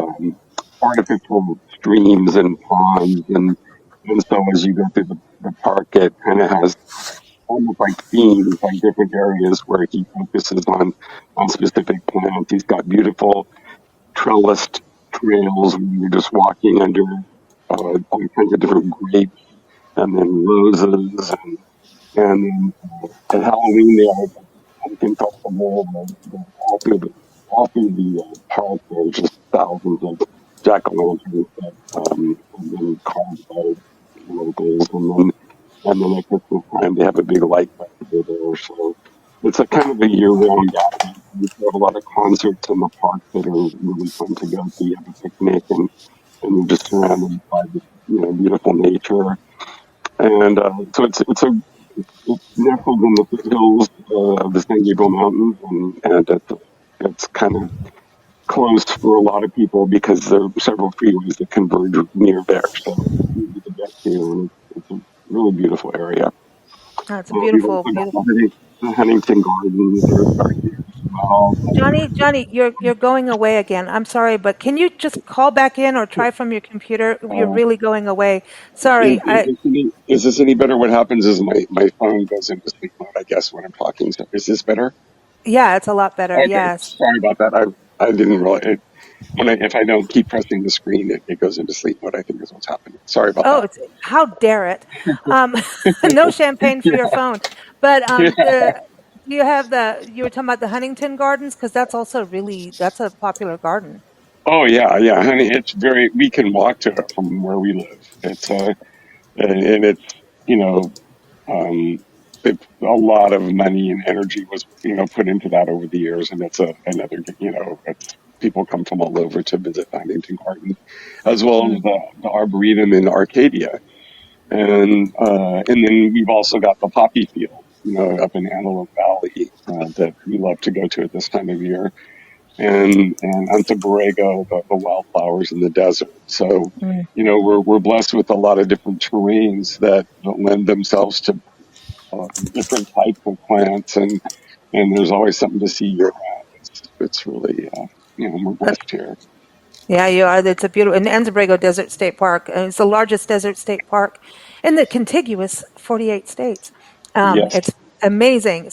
artificial streams and ponds, and so as you go through the park, it kind of has almost like themes, like different areas where he focuses on specific plants. He's got beautiful trellised trails where you're just walking under all kinds of different grapes and then roses and then at Halloween, they have a pumpkin festival. All through the park, there's just thousands of jack o' lanterns that have been carved by locals. And then at Christmas time, they have a big light festival there. So it's a kind of a year-round gathering. We have a lot of concerts in the park that are really fun to go to. You have a picnic, and you're just surrounded by this, beautiful nature. And so it's nestled in the foothills of the San Gabriel Mountains, and it's kind of close for a lot of people because there are several freeways that converge near there, so it's easy to get to, and it's a really beautiful area. It's a We've beautiful, also got beautiful. the Huntington Gardens are here as well. Johnny, you're going away again. I'm sorry, but can you just call back in or try from your computer? You're Uh, really going away. is, Sorry. is, this is this any better? What happens is my phone goes into sleep mode, I guess, when I'm talking. So is this better? Yeah, it's a lot better. Okay, Yes. sorry about that. I didn't realize. If I don't keep pressing the screen, it goes into sleep mode. I think is what's happening. Sorry about Oh, that. it's how dare it? Um, no champagne for your phone. But do you have you were talking about the Huntington Gardens because that's a popular garden. Oh yeah, yeah, honey. It's very. We can walk to it from where we live. It's and it's you know um, it's a lot of money and energy was put into that over the years, and it's another it's people come from all over to visit Huntington Gardens, as well as Mm. the Arboretum in Arcadia, and then we've also got the poppy field, up in Antelope Valley that we love to go to at this time of year, and Anza Borrego, the wildflowers in the desert. So, Mm. we're blessed with a lot of different terrains that lend themselves to different types of plants, and there's always something to see year round. It's really we're blessed here. Yeah, you are. It's a beautiful, in Anza-Borrego Desert State Park. It's the largest desert state park in the contiguous 48 states. Yes, It's amazing.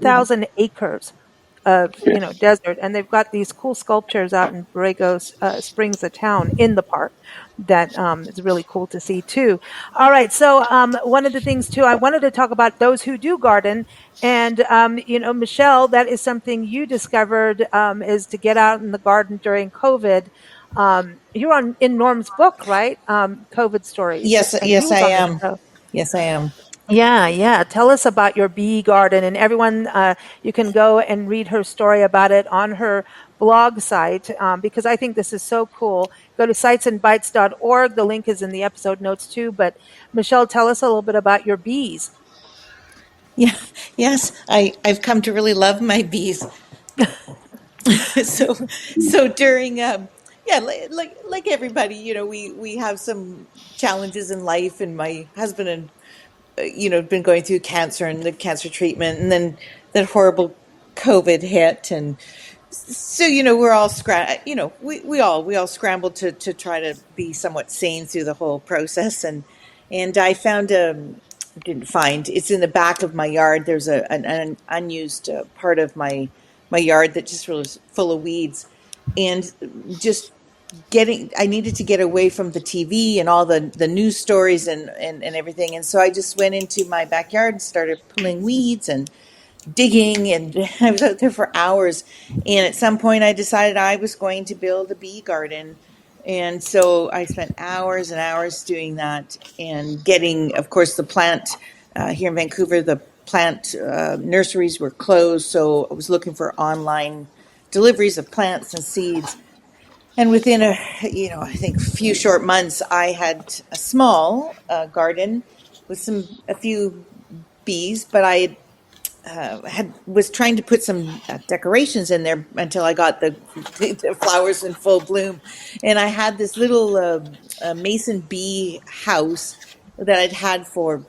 yeah, 600,000 acres of, yeah. desert. And they've got these cool sculptures out in Borrego Springs, the town in the park that is really cool to see too. All right. So one of the things too, I wanted to talk about those who do garden. And, Michelle, that is something you discovered is to get out in the garden during COVID. You're in Norm's book, right? COVID stories, Yes, and he yes, I was on the am. show. Yes, I am. Yeah, yeah. Tell us about your bee garden, and everyone, you can go and read her story about it on her blog site because I think this is so cool. Go to sitesandbites.org. The link is in the episode notes too. But Michelle, tell us a little bit about your bees. Yeah, yes, I've come to really love my bees. so so during yeah, like everybody, we have some challenges in life, and my husband and been going through cancer and the cancer treatment, and then that horrible COVID hit, and so we're all we all scrambled to try to be somewhat sane through the whole process, and I found didn't find, it's in the back of my yard. There's an unused part of my yard that just was full of weeds, and just I needed to get away from the TV and all the news stories and everything. And so I just went into my backyard and started pulling weeds, and digging, and I was out there for hours. And at some point, I decided I was going to build a bee garden. And so I spent hours and hours doing that and getting, of course, the plant here in Vancouver, the plant nurseries were closed. So I was looking for online deliveries of plants and seeds. And within I think a few short months, I had a small garden with a few bees, but I had was trying to put some decorations in there until I got the flowers in full bloom, and I had this little mason bee house that I'd had for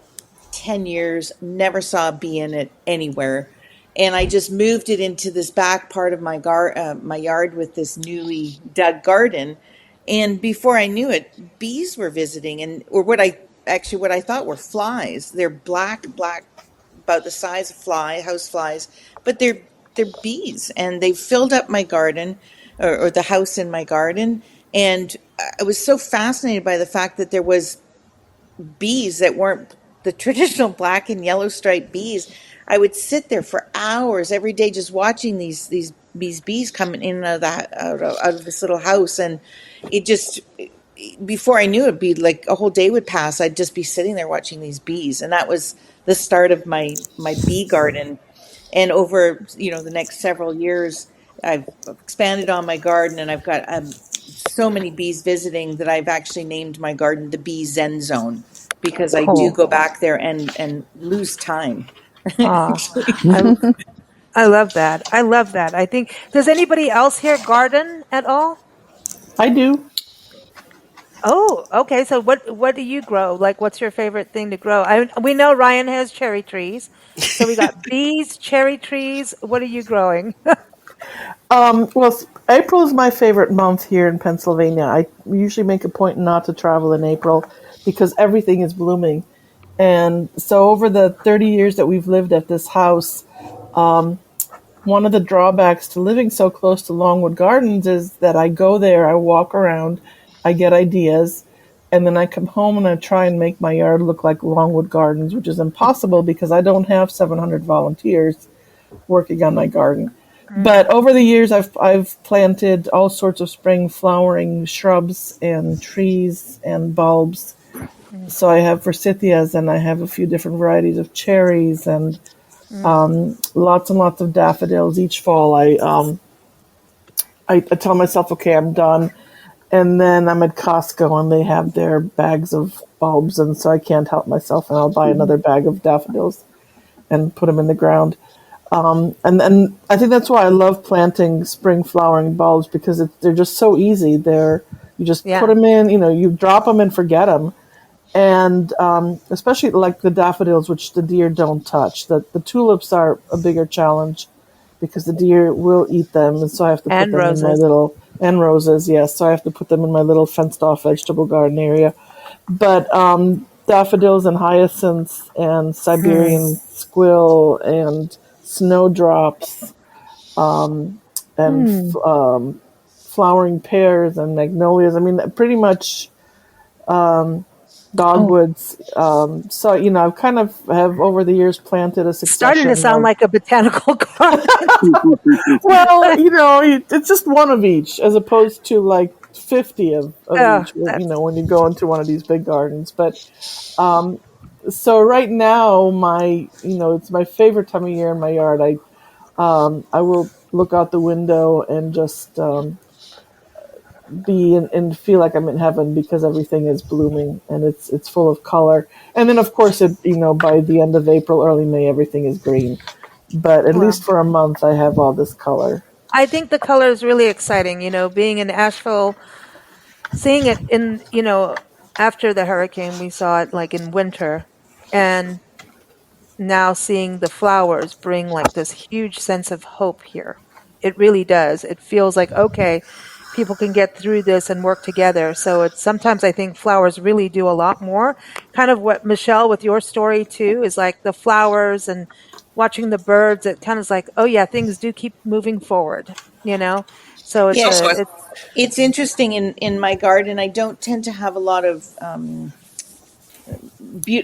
10 years, never saw a bee in it anywhere. And I just moved it into this back part of my yard with this newly dug garden. And before I knew it, bees were visiting, or what I thought were flies. They're black, about the size of house flies, but they're bees, and they filled up my garden, or the house in my garden. And I was so fascinated by the fact that there was bees that weren't the traditional black and yellow striped bees. I would sit there for hours every day just watching these bees coming in and out of this little house, and it just before I knew it'd be like a whole day would pass. I'd just be sitting there watching these bees, and that was the start of my bee garden. And over the next several years, I've expanded on my garden, and I've got so many bees visiting that I've actually named my garden the Bee Zen Zone, because I do Cool. go back there and lose time. Ah, Actually. I I love that. I love that. I think, does anybody else here garden at all? I do. Oh, okay. So what do you grow? Like, what's your favorite thing to grow? We know Ryan has cherry trees. So we got bees, cherry trees. What are you growing? Well, April is my favorite month here in Pennsylvania. I usually make a point not to travel in April because everything is blooming. And so over the 30 years that we've lived at this house, one of the drawbacks to living so close to Longwood Gardens is that I go there, I walk around, I get ideas, and then I come home and I try and make my yard look like Longwood Gardens, which is impossible because I don't have 700 volunteers working on my garden. But over the years, I've planted all sorts of spring flowering shrubs and trees and bulbs. So I have forsythias, and I have a few different varieties of cherries, and lots and lots of daffodils. Each fall, I tell myself, okay, I'm done, and then I'm at Costco, and they have their bags of bulbs, and so I can't help myself, and I'll buy another bag of daffodils and put them in the ground. And I think that's why I love planting spring flowering bulbs, because they're just so easy. You just put Yeah. them in, you drop them and forget them. And especially like the daffodils, which the deer don't touch. The tulips are a bigger challenge because the deer will eat them, and so I have to put And them in my roses. little and roses. Yes, so I have to put them in my little fenced-off vegetable garden area. But daffodils and hyacinths and Siberian squill and snowdrops and flowering pears and magnolias. I mean, pretty much Oh, dogwoods. So, I've kind of have over the years planted a starting to succession sound of, like a botanical garden. well, it's just one of each as opposed to like 50 of Oh, each, that's when you go into one of these big gardens. But so right now, it's my favorite time of year in my yard. I will look out the window and just be and feel like I'm in heaven because everything is blooming and it's full of color. And then of course by the end of April, early May, everything is green. But at well. least for a month, I have all this color. I think the color is really exciting. Being in Asheville, seeing it after the hurricane, we saw it like in winter, and now seeing the flowers bring like this huge sense of hope here. It really does. It feels like, okay, people can get through this and work together. So it's sometimes I think flowers really do a lot more. Kind of what Michelle with your story too is like the flowers and watching the birds. It kind of is like, oh yeah, things do keep moving forward, you know? So It's Yeah, also, it's it's interesting in my garden. I don't tend to have a lot of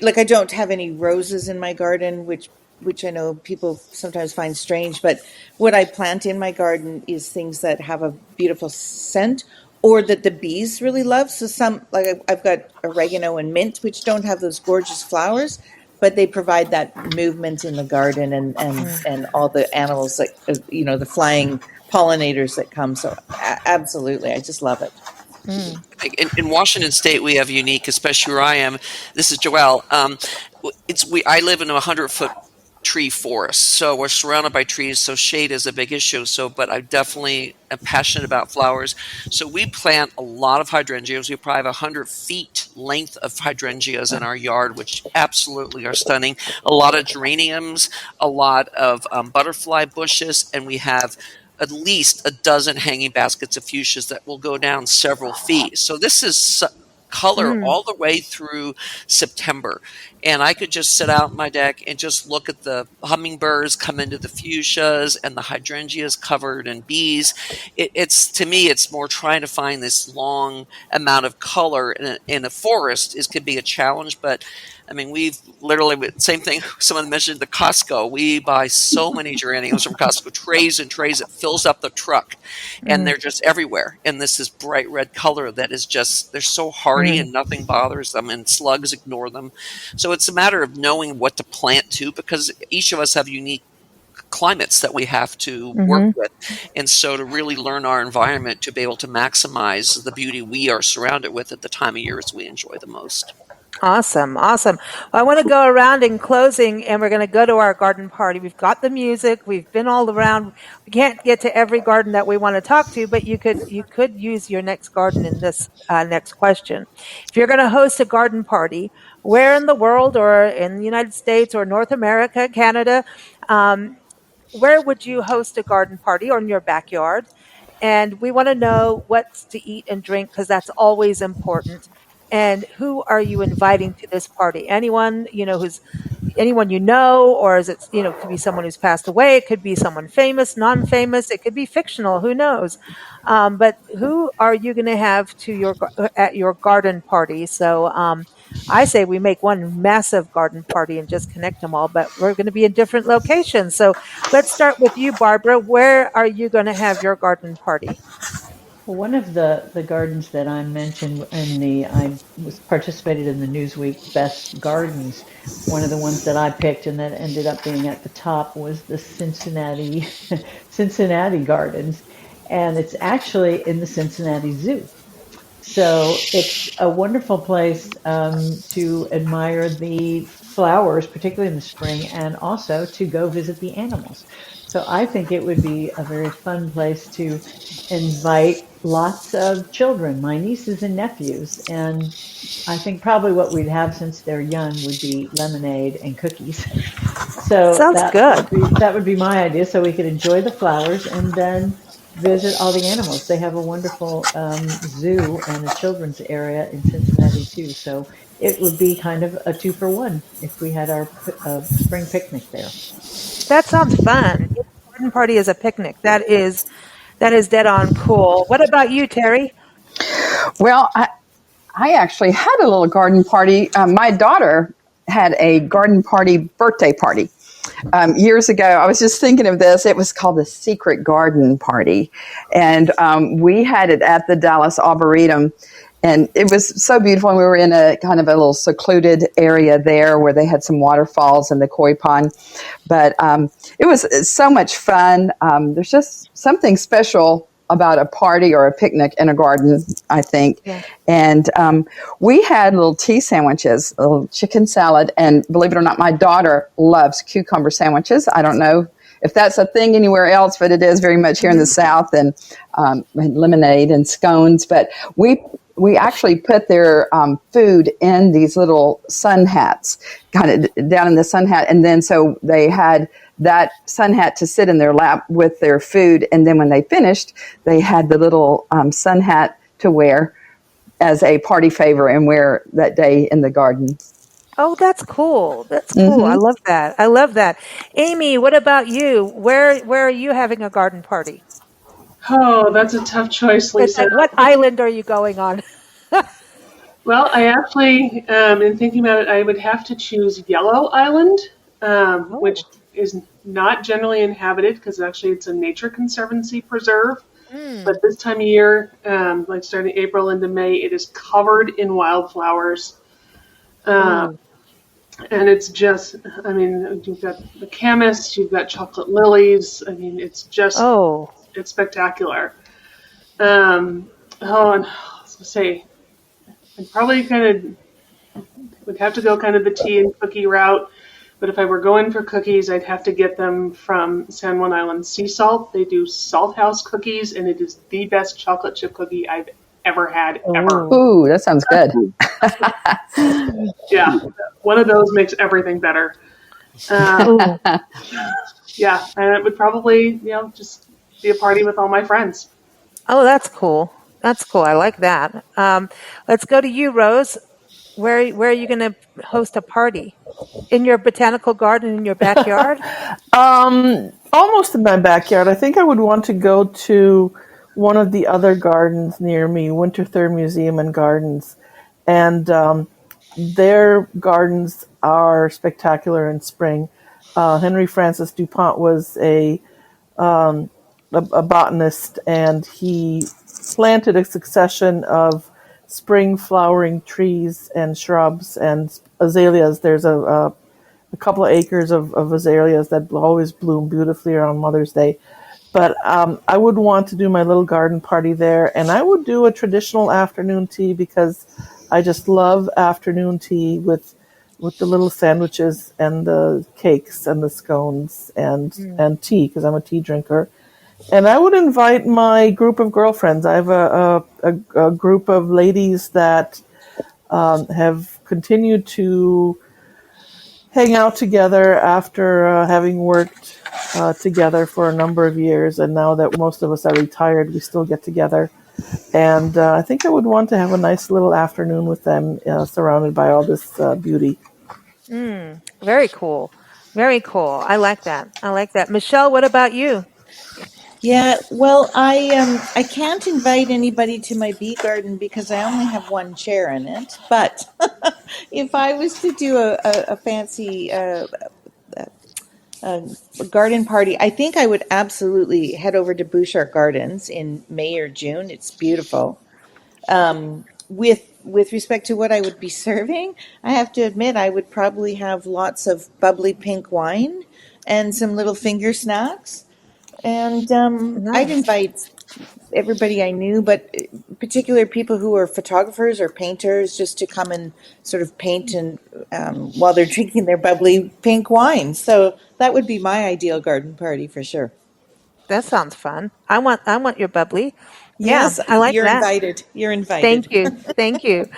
like I don't have any roses in my garden, which which I know people sometimes find strange, but what I plant in my garden is things that have a beautiful scent or that the bees really love. So some, like I've got oregano and mint, which don't have those gorgeous flowers, but they provide that movement in the garden and all the animals that, the flying pollinators that come. So absolutely, I just love it. In Washington State, we have unique, especially where I am. This is Joelle. I live in a 100-foot tree forest, so we're surrounded by trees. So shade is a big issue. But I definitely am passionate about flowers. So we plant a lot of hydrangeas. We probably have 100 feet length of hydrangeas in our yard, which absolutely are stunning. A lot of geraniums, a lot of butterfly bushes, and we have at least a dozen hanging baskets of fuchsias that will go down several feet. So this is color all the way through September. And I could just sit out on my deck and just look at the hummingbirds come into the fuchsias and the hydrangeas covered in bees. It's to me, it's more trying to find this long amount of color in a forest could be a challenge. But I mean, we've literally, same thing, someone mentioned the Costco. We buy so many geraniums from Costco, trays and trays. It fills up the truck, and they're just everywhere. And this is bright red color that is just, they're so hardy and nothing bothers them, and slugs ignore them. So it's a matter of knowing what to plant too, because each of us have unique climates that we have to work with. And so to really learn our environment to be able to maximize the beauty we are surrounded with at the time of year as we enjoy the most. Awesome. Well, I want to go around in closing, and we're going to go to our garden party. We've got the music. We've been all around. We can't get to every garden that we want to talk to, but you could use your next garden in this next question. If you're going to host a garden party, where in the world, or in the United States or North America, Canada, where would you host a garden party, or in your backyard? And we want to know what's to eat and drink, because that's always important. And who are you inviting to this party? Anyone, anyone or is it, it could be someone who's passed away. It could be someone famous, non-famous. It could be fictional. Who knows? But who are you going to have at your garden party? So I say we make one massive garden party and just connect them all, but we're going to be in different locations. So let's start with you, Barbara. Where are you going to have your garden party? Well, one of the gardens that I mentioned I was participated in the Newsweek Best Gardens. One of the ones that I picked and that ended up being at the top was the Cincinnati Gardens, and it's actually in the Cincinnati Zoo. So it's a wonderful place to admire the flowers, particularly in the spring, and also to go visit the animals. So I think it would be a very fun place to invite lots of children, my nieces and nephews. And I think probably what we'd have, since they're young, would be lemonade and cookies. So Sounds good. that would be my idea. So we could enjoy the flowers and then visit all the animals. They have a wonderful zoo and a children's area in Cincinnati too. So it would be kind of a 2-for-1 if we had our spring picnic there. That sounds fun. Garden party is a picnic. That is dead on cool. What about you, Terri? Well, I actually had a little garden party. My daughter had a garden birthday party. Years ago, I was just thinking of this. It was called the Secret Garden Party. And we had it at the Dallas Arboretum. And it was so beautiful. And we were in a kind of a little secluded area there where they had some waterfalls and the koi pond. But it was so much fun. There's just something special about a party or a picnic in a garden, I think. Yeah. And we had little tea sandwiches, a little chicken salad. And believe it or not, my daughter loves cucumber sandwiches. I don't know if that's a thing anywhere else, but it is very much here in the South, and lemonade and scones. But we actually put their food in these little sun hats, kind of down in the sun hat. And then so they had that sun hat to sit in their lap with their food. And then when they finished, they had the little sun hat to wear as a party favor and wear that day in the garden. Oh, that's cool. That's cool. Mm-hmm. I love that. Amy, what about you? Where are you having a garden party? Oh, that's a tough choice, Lisa. Like, what island are you going on? Well, I actually, in thinking about it, I would have to choose Yellow Island. Oh. which is not generally inhabited because actually it's a nature conservancy preserve. But Mm. this time of year, like starting April into May, it is covered in wildflowers. Uh, Ooh. and it's just, I mean, you've got the camas, you've got chocolate lilies. I mean, Oh. it's spectacular. Um, oh, and I was gonna say, I'd probably kind of would have to go kind of the tea and cookie route. But if I were going for cookies, I'd have to get them from San Juan Island Sea Salt. They do Salt House cookies, and it is the best chocolate chip cookie I've ever had, ever. Oh. Ooh, that sounds good. Yeah, one of those makes everything better. Uh, Ooh. yeah, and it would probably, just be a party with all my friends. Oh, that's cool. That's cool. I like that. Let's go to you, Rose. Where are you going to host a party? In your botanical garden in your backyard? Almost in my backyard. I think I would want to go to one of the other gardens near me, Winterthur Museum and Gardens, and their gardens are spectacular in spring. Henry Francis DuPont was a botanist, and he planted a succession of spring flowering trees and shrubs and azaleas. There's a couple of acres of azaleas that always bloom beautifully around Mother's Day. But I would want to do my little garden party there, and I would do a traditional afternoon tea because I just love afternoon tea with the little sandwiches and the cakes and the scones Mm. and tea because I'm a tea drinker. And I would invite my group of girlfriends. I have a group of ladies that have continued to hang out together after having worked together for a number of years. And now that most of us are retired, we still get together. And I think I would want to have a nice little afternoon with them, surrounded by all this beauty. Mm. Very cool. Very cool. I like that. I like that. Michelle, what about you? Yeah, well, I can't invite anybody to my bee garden because I only have one chair in it. But if I was to do a fancy uh, garden party, I think I would absolutely head over to Bouchard Gardens in May or June. It's beautiful. With respect to what I would be serving, I have to admit I would probably have lots of bubbly pink wine and some little finger snacks. And I'd Nice. invite everybody I knew, but particular people who are photographers or painters, just to come and sort of paint and while they're drinking their bubbly pink wine. So that would be my ideal garden party for sure. That sounds fun. I want your bubbly. Yeah, Yes, I like you're that. invited. You're Thank invited. you. Thank you.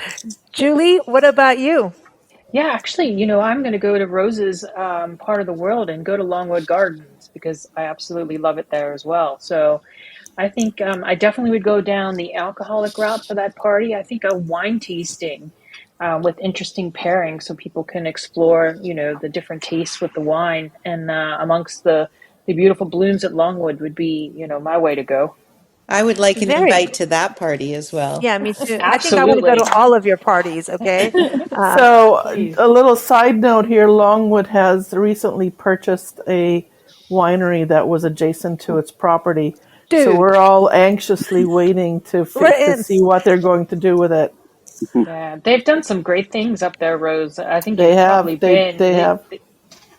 Julie, what about you? Yeah, actually, I'm going to go to Rose's part of the world and go to Longwood Gardens because I absolutely love it there as well. So I think I definitely would go down the alcoholic route for that party. I think a wine tasting with interesting pairings so people can explore, the different tastes with the wine and amongst the beautiful blooms at Longwood would be, my way to go. I would like an Very. invite to that party as well. Yeah, me too. I think I want to go Absolutely. to all of your parties, okay? Uh, So, Please. a little side note here, Longwood has recently purchased a winery that was adjacent to its property. So dude, we're all anxiously waiting we're to in. see what they're going to do with it. Yeah, they've done some great things up there, Rose. I think They you've have probably been. they have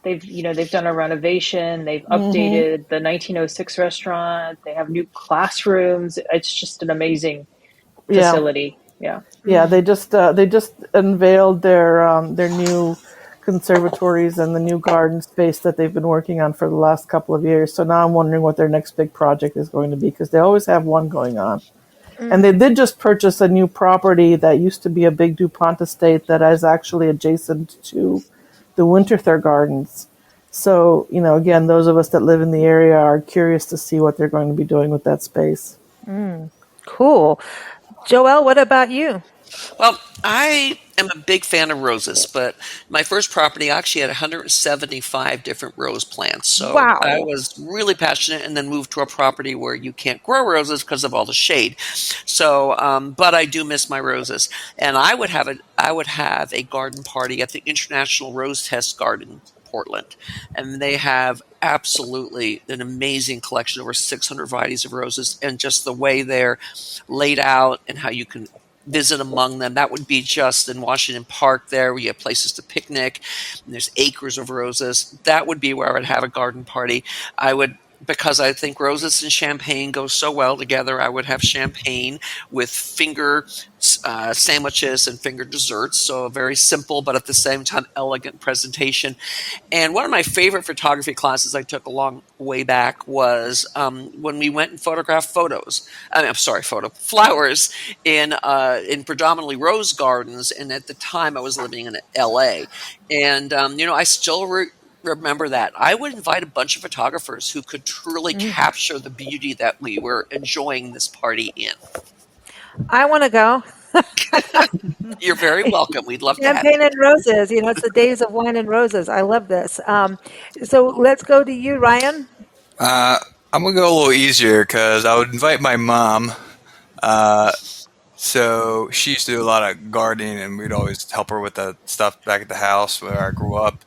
They've they've done a renovation. They've hmm updated the 1906 restaurant. They have new classrooms. It's just an amazing yeah. facility. Yeah. Yeah, Mm. they just unveiled their new conservatories and the new garden space that they've been working on for the last couple of years. So now I'm wondering what their next big project is going to be because they always have one going on. And they Mm. did just purchase a new property that used to be a big DuPont estate that is actually adjacent to the Winterthur Gardens. So, again, those of us that live in the area are curious to see what they're going to be doing with that space. Mm. Cool. Joelle, what about you? Well, I am a big fan of roses, but my first property actually had 175 different rose plants. So I Wow. was really passionate and then moved to a property where you can't grow roses because of all the shade. So, but I do miss my roses. And I would have a garden party at the International Rose Test Garden Portland, and they have absolutely an amazing collection, over 600 varieties of roses, and just the way they're laid out and how you can visit among them. That would be just in Washington Park there, where you have places to picnic, and there's acres of roses. That would be where I would have a garden party. I would, because I think roses and champagne go so well together, I would have champagne with finger sandwiches and finger desserts. So a very simple, but at the same time elegant presentation. And one of my favorite photography classes I took a long way back was when we went and photographed flowers in predominantly rose gardens. And at the time, I was living in L.A. And I still remember that. I would invite a bunch of photographers who could truly capture the beauty that we were enjoying this party in. I want to go. You're very welcome. We'd love to have you. Champagne and roses. It's the days of wine and roses. I love this. So let's go to you, Ryan. I'm gonna go a little easier because I would invite my mom. So she used to do a lot of gardening, and we'd always help her with the stuff back at the house where I grew up.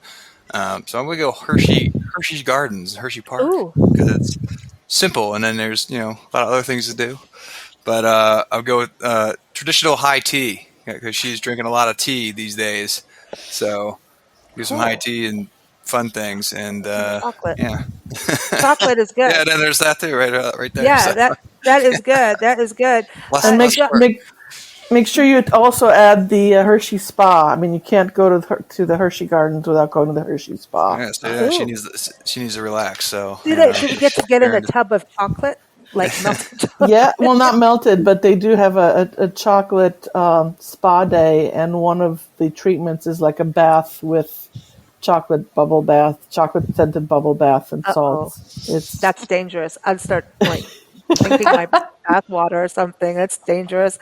So I'm gonna go Hershey's Gardens, Hershey Park, because it's simple, and then there's a lot of other things to do. But I'll go with traditional high tea because she's drinking a lot of tea these days. So do some high tea and fun things, and chocolate. Yeah, chocolate is good. Yeah, then there's that too, right there. Yeah, so. that is good. That is good. And make sure you also add the Hershey Spa. I mean, you can't go to the Hershey Gardens without going to the Hershey Spa. Yeah, so she needs to relax. So do we get to get in a tub of chocolate? Like melted chocolate? Yeah, well, not melted, but they do have a chocolate spa day, and one of the treatments is like a bath with chocolate scented bubble bath and salts. That's dangerous. I'd start drinking my bath water or something. That's dangerous.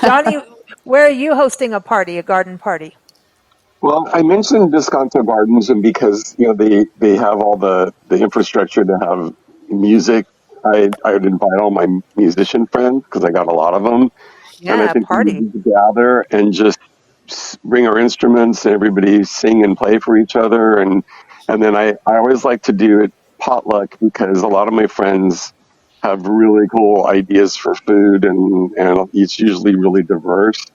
Johnny, where are you hosting a garden party? Well, I mentioned Descanso Gardens, and because they have all the infrastructure to have music, I would invite all my musician friends because I got a lot of them. Yeah, and I think party. we need to gather and just bring our instruments and everybody sing and play for each other, and then I always like to do it potluck because a lot of my friends have really cool ideas for food, and it's usually really diverse.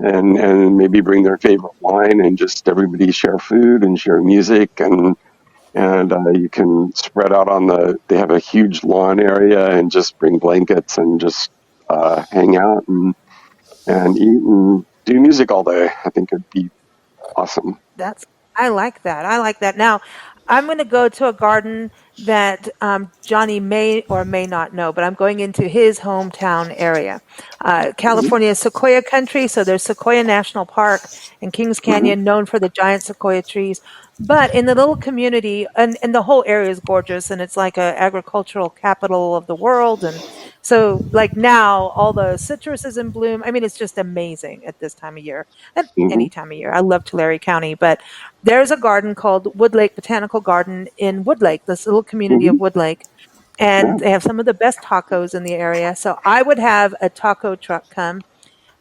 And maybe bring their favorite wine and just everybody share food and share music, and you can spread out they have a huge lawn area, and just bring blankets and just hang out and eat and do music all day. I think it'd be awesome. I like that. Now, I'm going to go to a garden that Johnny may or may not know, but I'm going into his hometown area. California is Sequoia country, so there's Sequoia National Park and Kings Canyon, known for the giant sequoia trees. But in the little community, and the whole area is gorgeous, and it's like an agricultural capital of the world. And so, like now, all the citrus is in bloom. I mean, it's just amazing at this time of year, at any time of year. I love Tulare County, but there's a garden called Woodlake Botanical Garden in Woodlake, this little community of Woodlake. And they have some of the best tacos in the area. So I would have a taco truck come.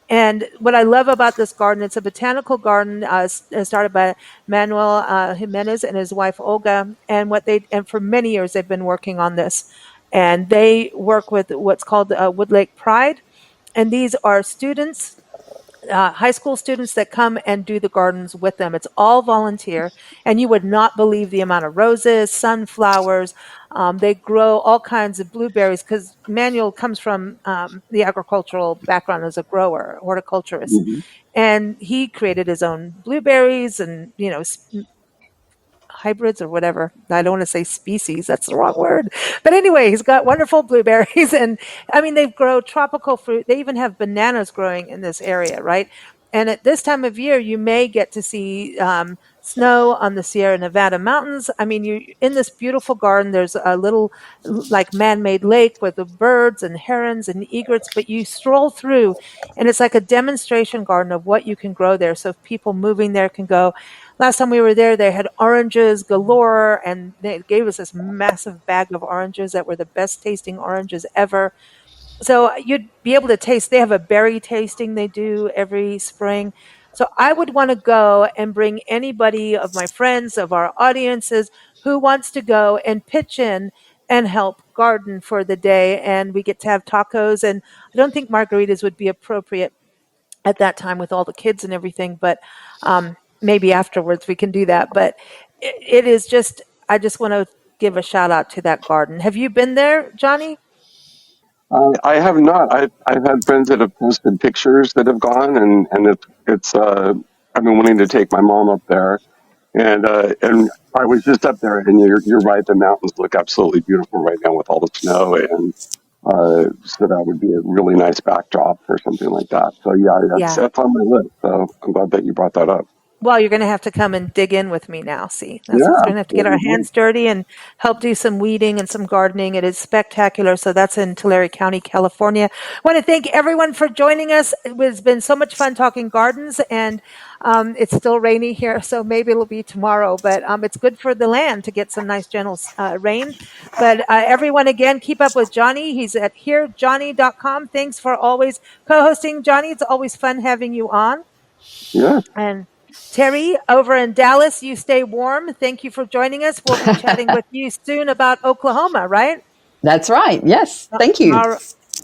And what I love about this garden, it's a botanical garden started by Manuel Jimenez and his wife Olga. And for many years they've been working on this. And they work with what's called Woodlake Pride. And these are students, high school students that come and do the gardens with them. It's all volunteer, and you would not believe the amount of roses, sunflowers. They grow all kinds of blueberries because Manuel comes from the agricultural background as a grower, horticulturist, and he created his own blueberries and hybrids or whatever. I don't want to say species. That's the wrong word. But anyway, he's got wonderful blueberries. And I mean, they grow tropical fruit. They even have bananas growing in this area, right? And at this time of year, you may get to see snow on the Sierra Nevada mountains. I mean, you in this beautiful garden, there's a little like man-made lake with the birds and herons and egrets, but you stroll through and it's like a demonstration garden of what you can grow there. So if people moving there can go. Last time we were there, they had oranges galore, and they gave us this massive bag of oranges that were the best tasting oranges ever. So you'd be able to taste. They have a berry tasting they do every spring. So I would want to go and bring anybody of my friends, of our audiences, who wants to go and pitch in and help garden for the day. And we get to have tacos. And I don't think margaritas would be appropriate at that time with all the kids and everything, but maybe afterwards we can do that. But it is just, I just want to give a shout out to that garden. Have you been there, Johnny? I have not. I've had friends that have posted pictures that have gone, and it's I've been wanting to take my mom up there, and I was just up there, and you're right. The mountains look absolutely beautiful right now with all the snow, and so that would be a really nice backdrop for something like that. So yeah, Yeah. that's on my list. So I'm glad that you brought that up. Well, you're going to have to come and dig in with me now. See, that's Yeah, we're going to have to get our hands dirty and help do some weeding and some gardening. It is spectacular. So that's in Tulare County, California. I want to thank everyone for joining us. It has been so much fun talking gardens, and it's still rainy here, so maybe it'll be tomorrow. But it's good for the land to get some nice gentle rain. But everyone, again, keep up with Johnny. He's at herejohnny.com. Thanks for always co-hosting, Johnny. It's always fun having you on. yeah. And Terri, over in Dallas, you stay warm. Thank you for joining us. We'll be chatting with you soon about Oklahoma, right? That's right. Yes. Thank you.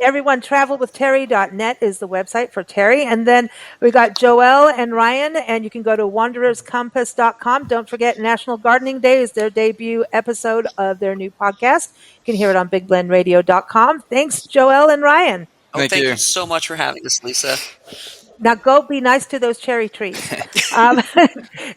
Everyone, travelwithterri.net is the website for Terri. And then we got Joelle and Ryan, and you can go to wandererscompass.com. Don't forget, National Gardening Day is their debut episode of their new podcast. You can hear it on bigblendradio.com. Thanks, Joelle and Ryan. Thank you so much for having us, Lisa. Now go be nice to those cherry trees.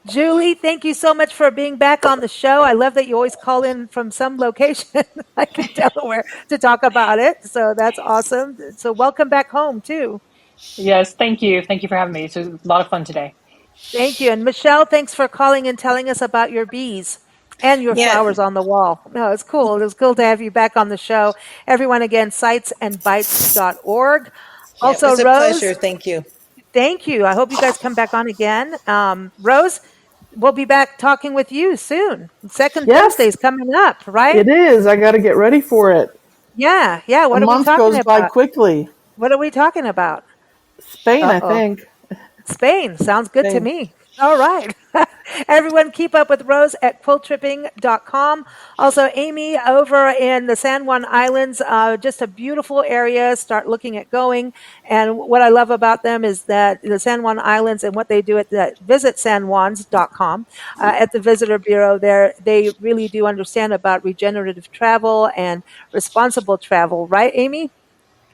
Julie, thank you so much for being back on the show. I love that you always call in from some location like in Delaware to talk about it. So that's awesome. So welcome back home too. Yes, thank you. Thank you for having me. It's a lot of fun today. Thank you. And Michelle, thanks for calling and telling us about your bees and your flowers on the wall. No, it's cool. It was cool to have you back on the show. Everyone, again, sitesandbites.org. Also, it was a Rose, pleasure. Thank you. Thank you. I hope you guys come back on again. Rose, we'll be back talking with you soon. Second Thursday is coming up, right? It is. I got to get ready for it. Yeah. What a are we month talking goes about? by quickly. What are we talking about? Spain, I think. Spain. Sounds good to me. All right. Everyone, keep up with Rose at quilltripping.com. Also, Amy over in the San Juan Islands, just a beautiful area. Start looking at going. And what I love about them is that the San Juan Islands and what they do at the visitsanjuans.com, at the Visitor Bureau there, they really do understand about regenerative travel and responsible travel. Right, Amy?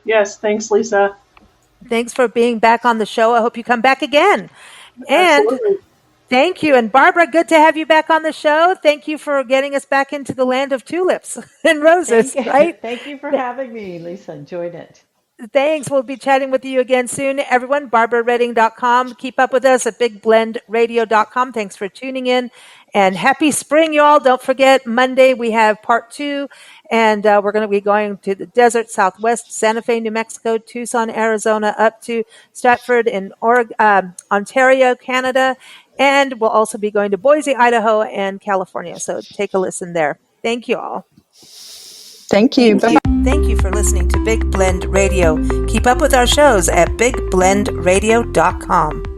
Yes, thanks, Lisa. Thanks for being back on the show. I hope you come back again. Absolutely. And thank you. And Barbara, good to have you back on the show. Thank you for getting us back into the land of tulips and roses, right? Thank you for having me, Lisa. Enjoyed it. Thanks. We'll be chatting with you again soon. Everyone, BarbaraRedding.com. Keep up with us at BigBlendRadio.com. Thanks for tuning in. And happy spring, y'all. Don't forget, Monday we have part 2. And we're going to be going to the desert Southwest, Santa Fe, New Mexico, Tucson, Arizona, up to Stratford in Ontario, Canada. And we'll also be going to Boise, Idaho, and California. So take a listen there. Thank you all. Thank you. Bye-bye. Thank you for listening to Big Blend Radio. Keep up with our shows at bigblendradio.com.